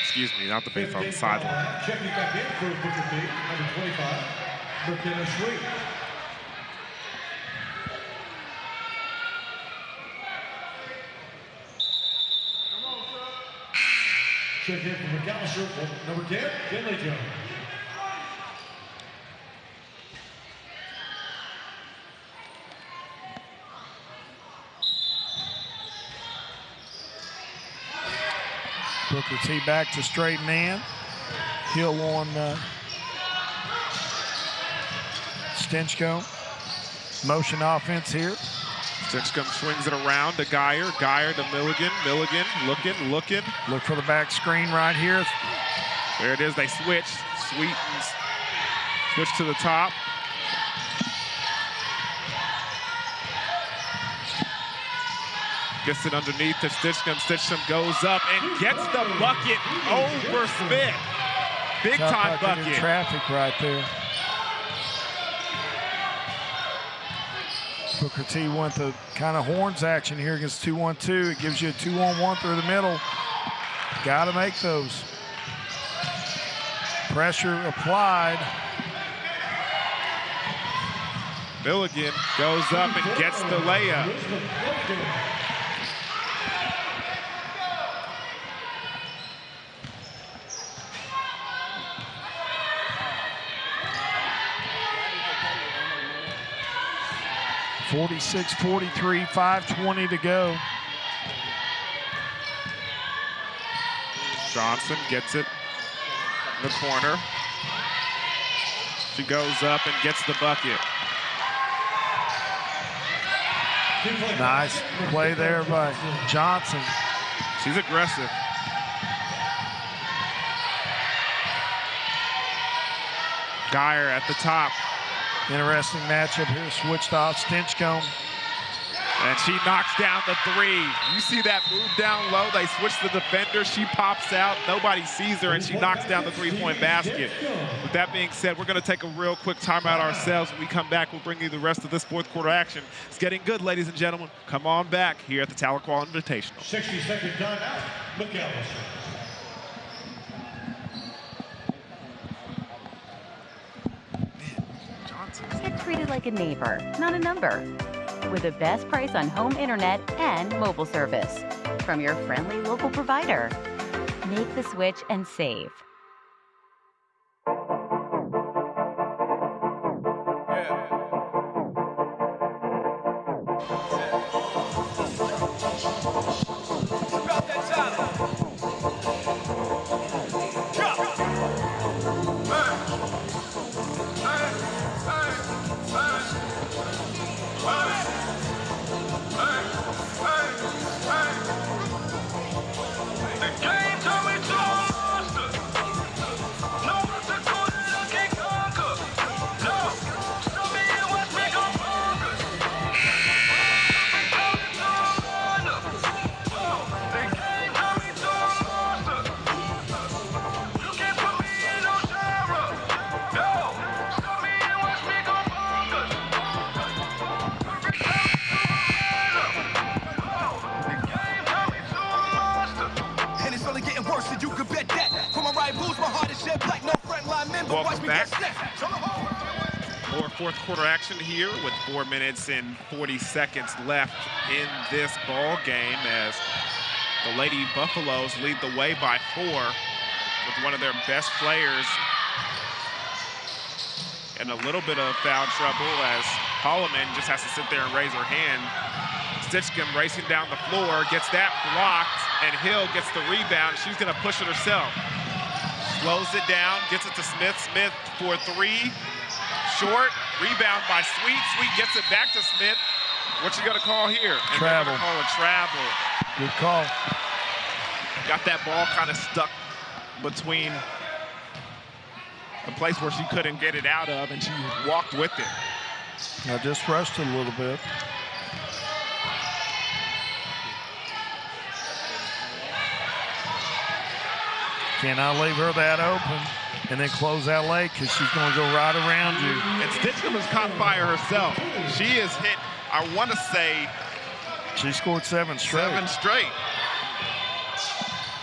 Excuse me, not the baseline, on the sideline. Checking back in for Booker T, number 25, McKenna Sweet. Check in for McAllister, number 10, Kinley Jones. Booker T back to straight man. Hill on Stinchcomb. Motion offense here. Stinchcomb swings it around to Geyer. Geyer to Milligan. Milligan looking. Look for the back screen right here. There it is. They switch. Sweetens. Switch to the top. Gets it underneath to Stinchcomb. Stinchcomb goes up and gets the bucket over Smith. Big time bucket. In traffic right there. Booker T went the kind of horns action here against 2-1-2. It gives you a 2-on-1 through the middle. Got to make those. Pressure applied. Milligan goes up and gets the layup. (46-43), 5:20 to go. Johnson gets it in the corner. She goes up and gets the bucket. Nice play there by Johnson. She's aggressive. Geyer at the top. Interesting matchup here. Switched off Stinchcomb. And she knocks down the three. You see that move down low? They switch the defender. She pops out. Nobody sees her, and she knocks down the three-point basket. With that being said, we're going to take a real quick timeout ourselves. When we come back, we'll bring you the rest of this fourth quarter action. It's getting good, ladies and gentlemen. Come on back here at the Tahlequah Invitational. 60-second timeout. McAllister. treated like a neighbor, not a number. With the best price on home internet and mobile service. From your friendly local provider. Make the switch and save. Welcome back. More fourth quarter action here with 4 minutes and 40 seconds left in this ball game as the Lady Buffaloes lead the way by 4 with one of their best players in a little bit of foul trouble as Holloman just has to sit there and raise her hand. Stitchcomb racing down the floor, gets that blocked, and Hill gets the rebound. She's gonna push it herself. Slows it down, gets it to Smith. Smith for 3, short, rebound by Sweet. Sweet gets it back to Smith. What you gonna call here? And travel. They're gonna call a travel. Good call. Got that ball kind of stuck between the place where she couldn't get it out of, and she walked with it. I just rushed it a little bit. Cannot leave her that open and then close that late because she's going to go right around you. And Stitchcomb has caught fire herself. She has hit, I want to say, she scored 7 straight. 7 straight.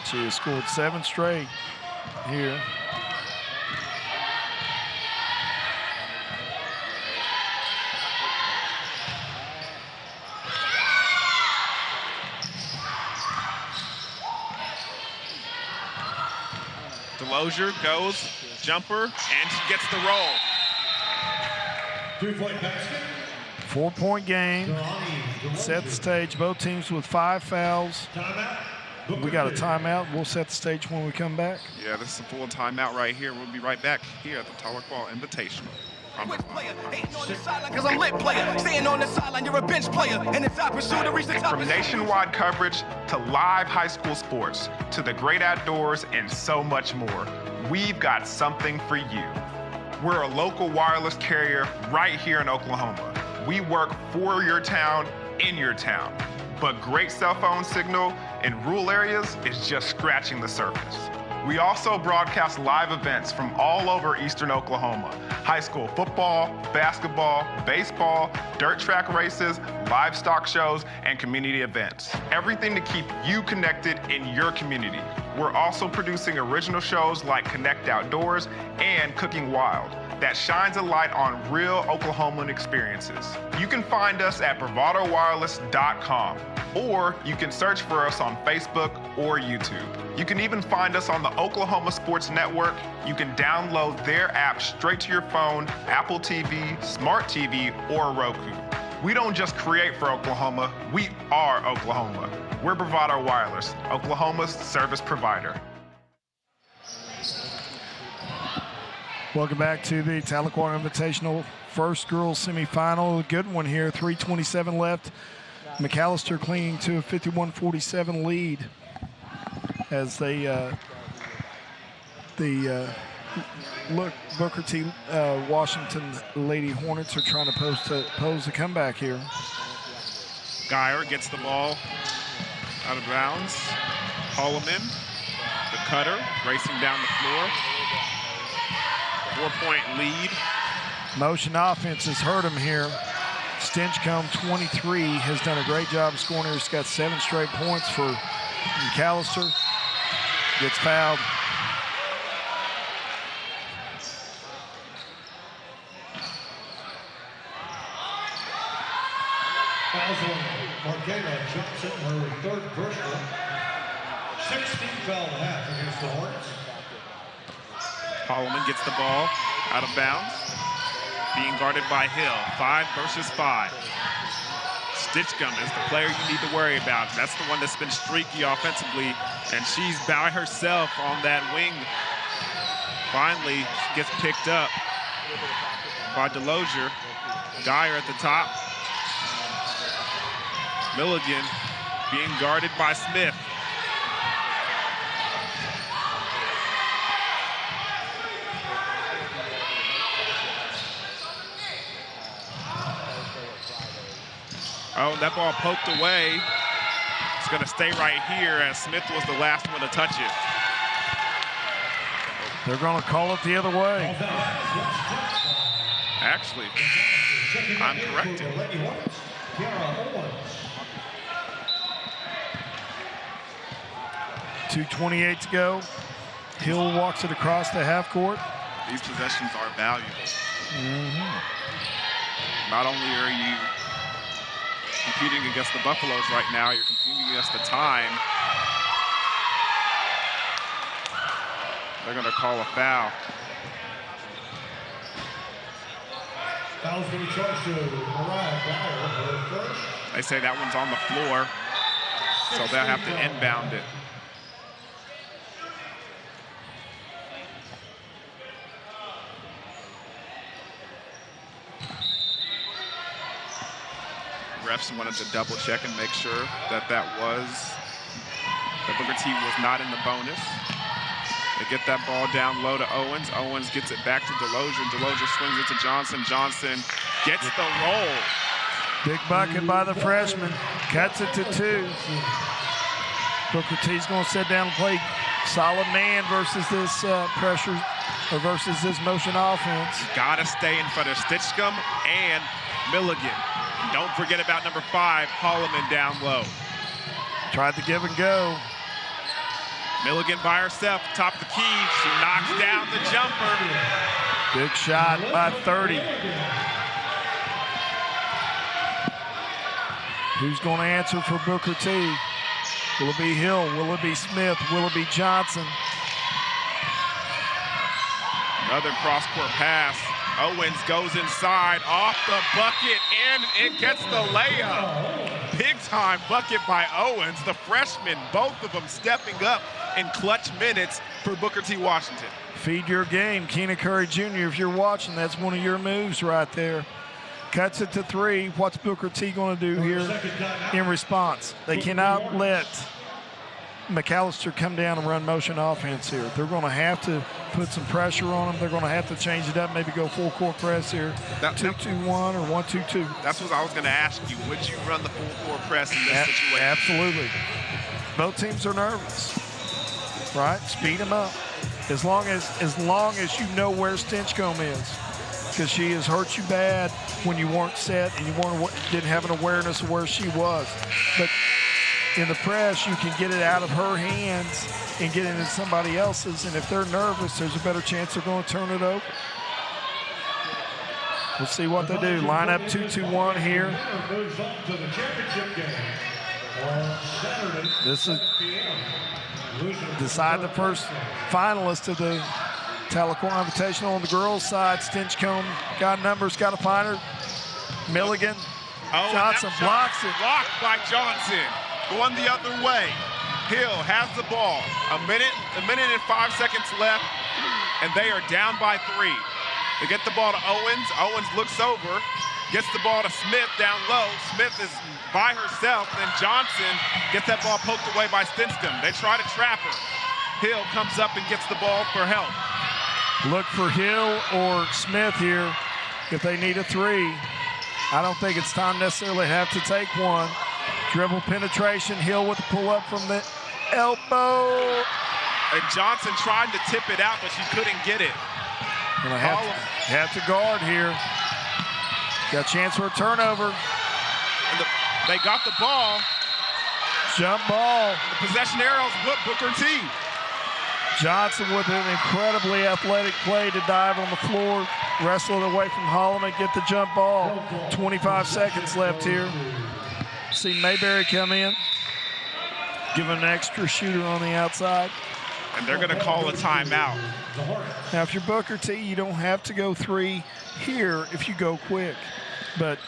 She has scored 7 straight here. Delosier goes, jumper, and she gets the roll. 3-point basket. 4-point game. Set the stage. Both teams with 5 fouls. We got a timeout. We'll set the stage when we come back. Yeah, this is a full timeout right here. We'll be right back here at the Tahlequah Invitational. Cause I'm lit player, staying on the sideline, you're a bench player, and it's I pursue to reach the top. From nationwide coverage to live high school sports to the great outdoors and so much more, we've got something for you. We're a local wireless carrier right here in Oklahoma. We work for your town, in your town. But great cell phone signal in rural areas is just scratching the surface. We also broadcast live events from all over eastern Oklahoma. High school football, basketball, baseball, dirt track races, livestock shows, and community events. Everything to keep you connected in your community. We're also producing original shows like Connect Outdoors and Cooking Wild that shines a light on real Oklahoman experiences. You can find us at bravadowireless.com, or you can search for us on Facebook or YouTube. You can even find us on the Oklahoma Sports Network. You can download their app straight to your phone, Apple TV, Smart TV, or Roku. We don't just create for Oklahoma, we are Oklahoma. We're Bravado Wireless, Oklahoma's service provider. Welcome back to the Tahlequah Invitational first girls semifinal. A good one here, 3:27 left. McAllister clinging to a 51-47 lead as they Booker T. Washington Lady Hornets are trying to pose a comeback here. Geyer gets the ball out of bounds. Holloman, the cutter, racing down the floor. 4-point lead. Motion offense has hurt him here. Stinchcomb, 23, has done a great job scoring here. He's got 7 straight points for McAllister. Gets fouled. Fouls on Markayla Johnson, her third personal. 16 foul and a half against the Hornets. Holloman gets the ball out of bounds. Being guarded by Hill. 5 versus 5. Stitchcomb is the player you need to worry about. That's the one that's been streaky offensively, and she's by herself on that wing. Finally gets picked up by Delozier. Dyer at the top. Milligan being guarded by Smith. Oh, that ball poked away. It's going to stay right here as Smith was the last one to touch it. They're going to call it the other way. Actually, I'm corrected. 2:28 to go. Hill walks it across the half court. These possessions are valuable. Not only are you competing against the Buffaloes right now, you're competing against the time. They're going to call a foul. Foul's going to be charged to Mariah Dyer, her first. They say that one's on the floor, so they'll have to inbound it. Refs wanted to double check and make sure that Booker T was not in the bonus. They get that ball down low to Owens. Owens gets it back to Delozier. Delozier swings it to Johnson. Johnson gets the roll. Big bucket by the freshman. Cuts it to 2. Booker T's going to sit down and play solid man versus this pressure, or versus this motion offense. Got to stay in front of Stitchcomb and Milligan. Don't forget about number 5, Holloman down low. Tried to give and go. Milligan by herself, top of the key. She knocks down the jumper. Big shot by 30. Who's going to answer for Booker T? Will it be Hill? Will it be Smith? Will it be Johnson? Another cross-court pass. Owens goes inside, off the bucket, and it gets the layup. Big-time bucket by Owens, the freshman, both of them stepping up in clutch minutes for Booker T. Washington. Feed your game. Keena Curry Jr., if you're watching, that's one of your moves right there. Cuts it to 3. What's Booker T going to do here in response? They cannot let McAllister come down and run motion offense here. They're going to have to put some pressure on them. They're going to have to change it up, maybe go full court press here. 2-2-1 or 1-2-2. That's what I was going to ask you. Would you run the full court press in this situation? Absolutely. Both teams are nervous, right? Speed them up. As long as you know where Stinchcomb is, because she has hurt you bad when you weren't set and you didn't have an awareness of where she was. But in the press, you can get it out of her hands and get it into somebody else's, and if they're nervous, there's a better chance they're going to turn it over. We'll see what they do. Line up 2-2-1 here. This is decide the first finalist of the Tahlequah Invitational. On the girls' side, Stinchcomb got numbers, got to find her. Milligan, Johnson blocks it. Blocked by Johnson. Going the other way. Hill has the ball. A minute and 5 seconds left, and they are down by 3. They get the ball to Owens. Owens looks over, gets the ball to Smith down low. Smith is by herself, and Johnson gets that ball poked away by Stinchcomb. They try to trap her. Hill comes up and gets the ball for help. Look for Hill or Smith here if they need a 3. I don't think it's time necessarily have to take one. Dribble penetration, Hill with the pull-up from the elbow. And Johnson tried to tip it out, but she couldn't get it. Gonna have to guard here. Got a chance for a turnover. And they got the ball. Jump ball. The possession arrows with Booker T. Johnson with an incredibly athletic play to dive on the floor, wrestle it away from Holloman, get the jump ball. 25 seconds left here. See Mayberry come in, give him an extra shooter on the outside. And they're going to call a timeout. Now, if you're Booker T, you don't have to go 3 here if you go quick. But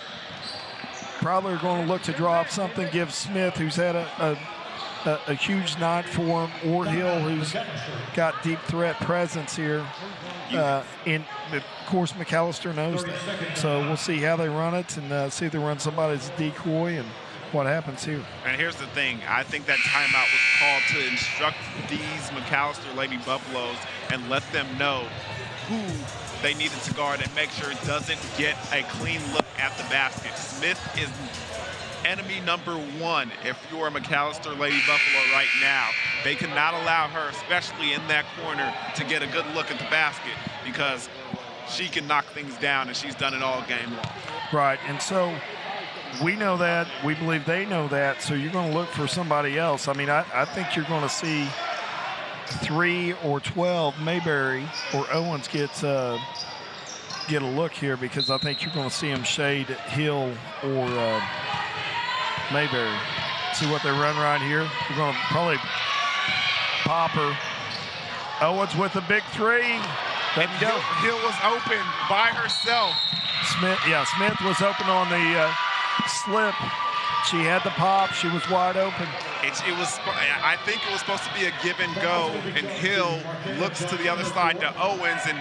probably are going to look to draw up something, give Smith, who's had a huge night for him, or Hill, who's got deep threat presence here. And, of course, McAllister knows that. So we'll see how they run it and see if they run somebody as a decoy and what happens here. And here's the thing. I think that timeout was called to instruct these McAllister Lady Buffaloes and let them know who they needed to guard and make sure it doesn't get a clean look at the basket. Smith is enemy number 1 if you're a McAllister Lady Buffalo right now. They cannot allow her, especially in that corner, to get a good look at the basket because she can knock things down, and she's done it all game long. Right, and so we know that. We believe they know that, so you're going to look for somebody else. I mean, I think you're going to see 3 or 12 Mayberry or Owens get a look here because I think you're going to see him shade Hill or Mayberry. See what they run right here. We're going to probably pop her. Owens with a big 3. Let him go. Hill was open by herself. Smith was open on the slip. She had the pop. She was wide open. I think it was supposed to be a give and go, and Hill looks to the other side to Owens, and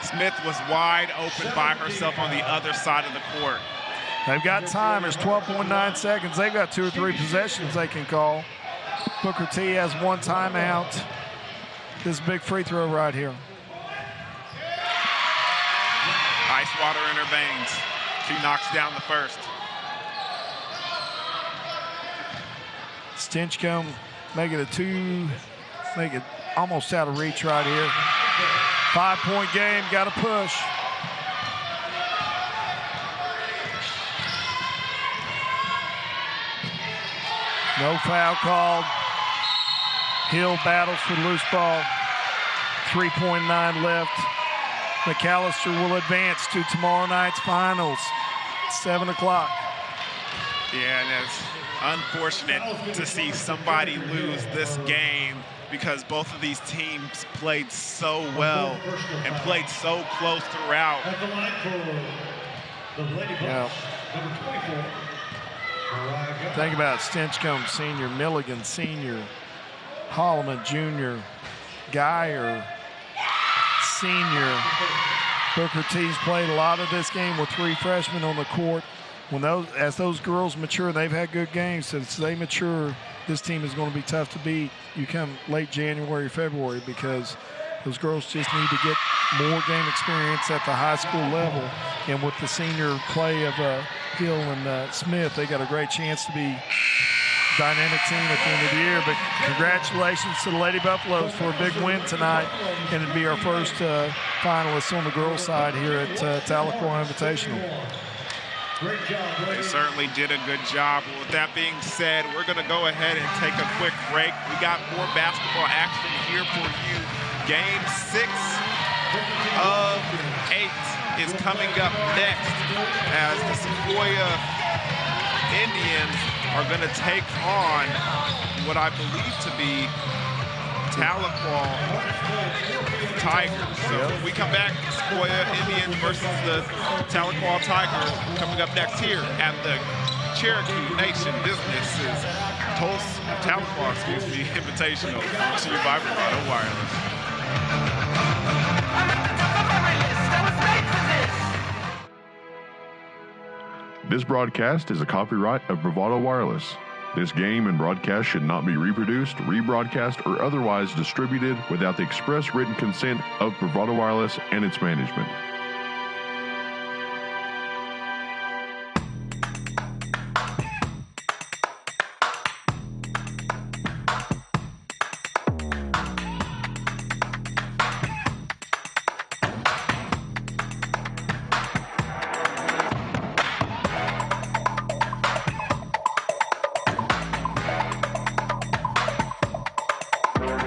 Smith was wide open by herself on the other side of the court. They've got time. There's 12.9 seconds. They've got 2 or 3 possessions they can call. Booker T has 1 timeout. This big free throw right here. Ice water in her veins. She knocks down the first. Stinchcomb make it a 2, make it almost out of reach right here. 5-point game, got to push. No foul called. Hill battles for the loose ball. 3.9 left. McAllister will advance to tomorrow night's finals, 7 o'clock. Yeah, and it's unfortunate to see somebody lose this game because both of these teams played so well and played so close throughout. Yeah. Think about Stinchcomb Sr., Milligan Sr., Holloman Jr., Geyer Sr. Booker T's played a lot of this game with 3 freshmen on the court. As those girls mature, they've had good games. As they mature, this team is going to be tough to beat. You come late January, February, because those girls just need to get more game experience at the high school level. And with the senior play of Hill and Smith, they got a great chance to be a dynamic team at the end of the year. But congratulations to the Lady Buffaloes for a big win tonight. And it'd be our first finalists on the girls' side here at Tahlequah Invitational. They certainly did a good job. With that being said, we're going to go ahead and take a quick break. We got more basketball action here for you. Game 6 of 8 is coming up next as the Sequoyah Indians are going to take on what I believe to be Tahlequah Tigers. So when we come back, Sequoyah Indians versus the Tahlequah Tigers coming up next here at the Cherokee Nation Businesses Tahlequah, Invitational, brought to you by Bravado Wireless. This broadcast is a copyright of Bravado Wireless. This game and broadcast should not be reproduced, rebroadcast, or otherwise distributed without the express written consent of Bravado Wireless and its management.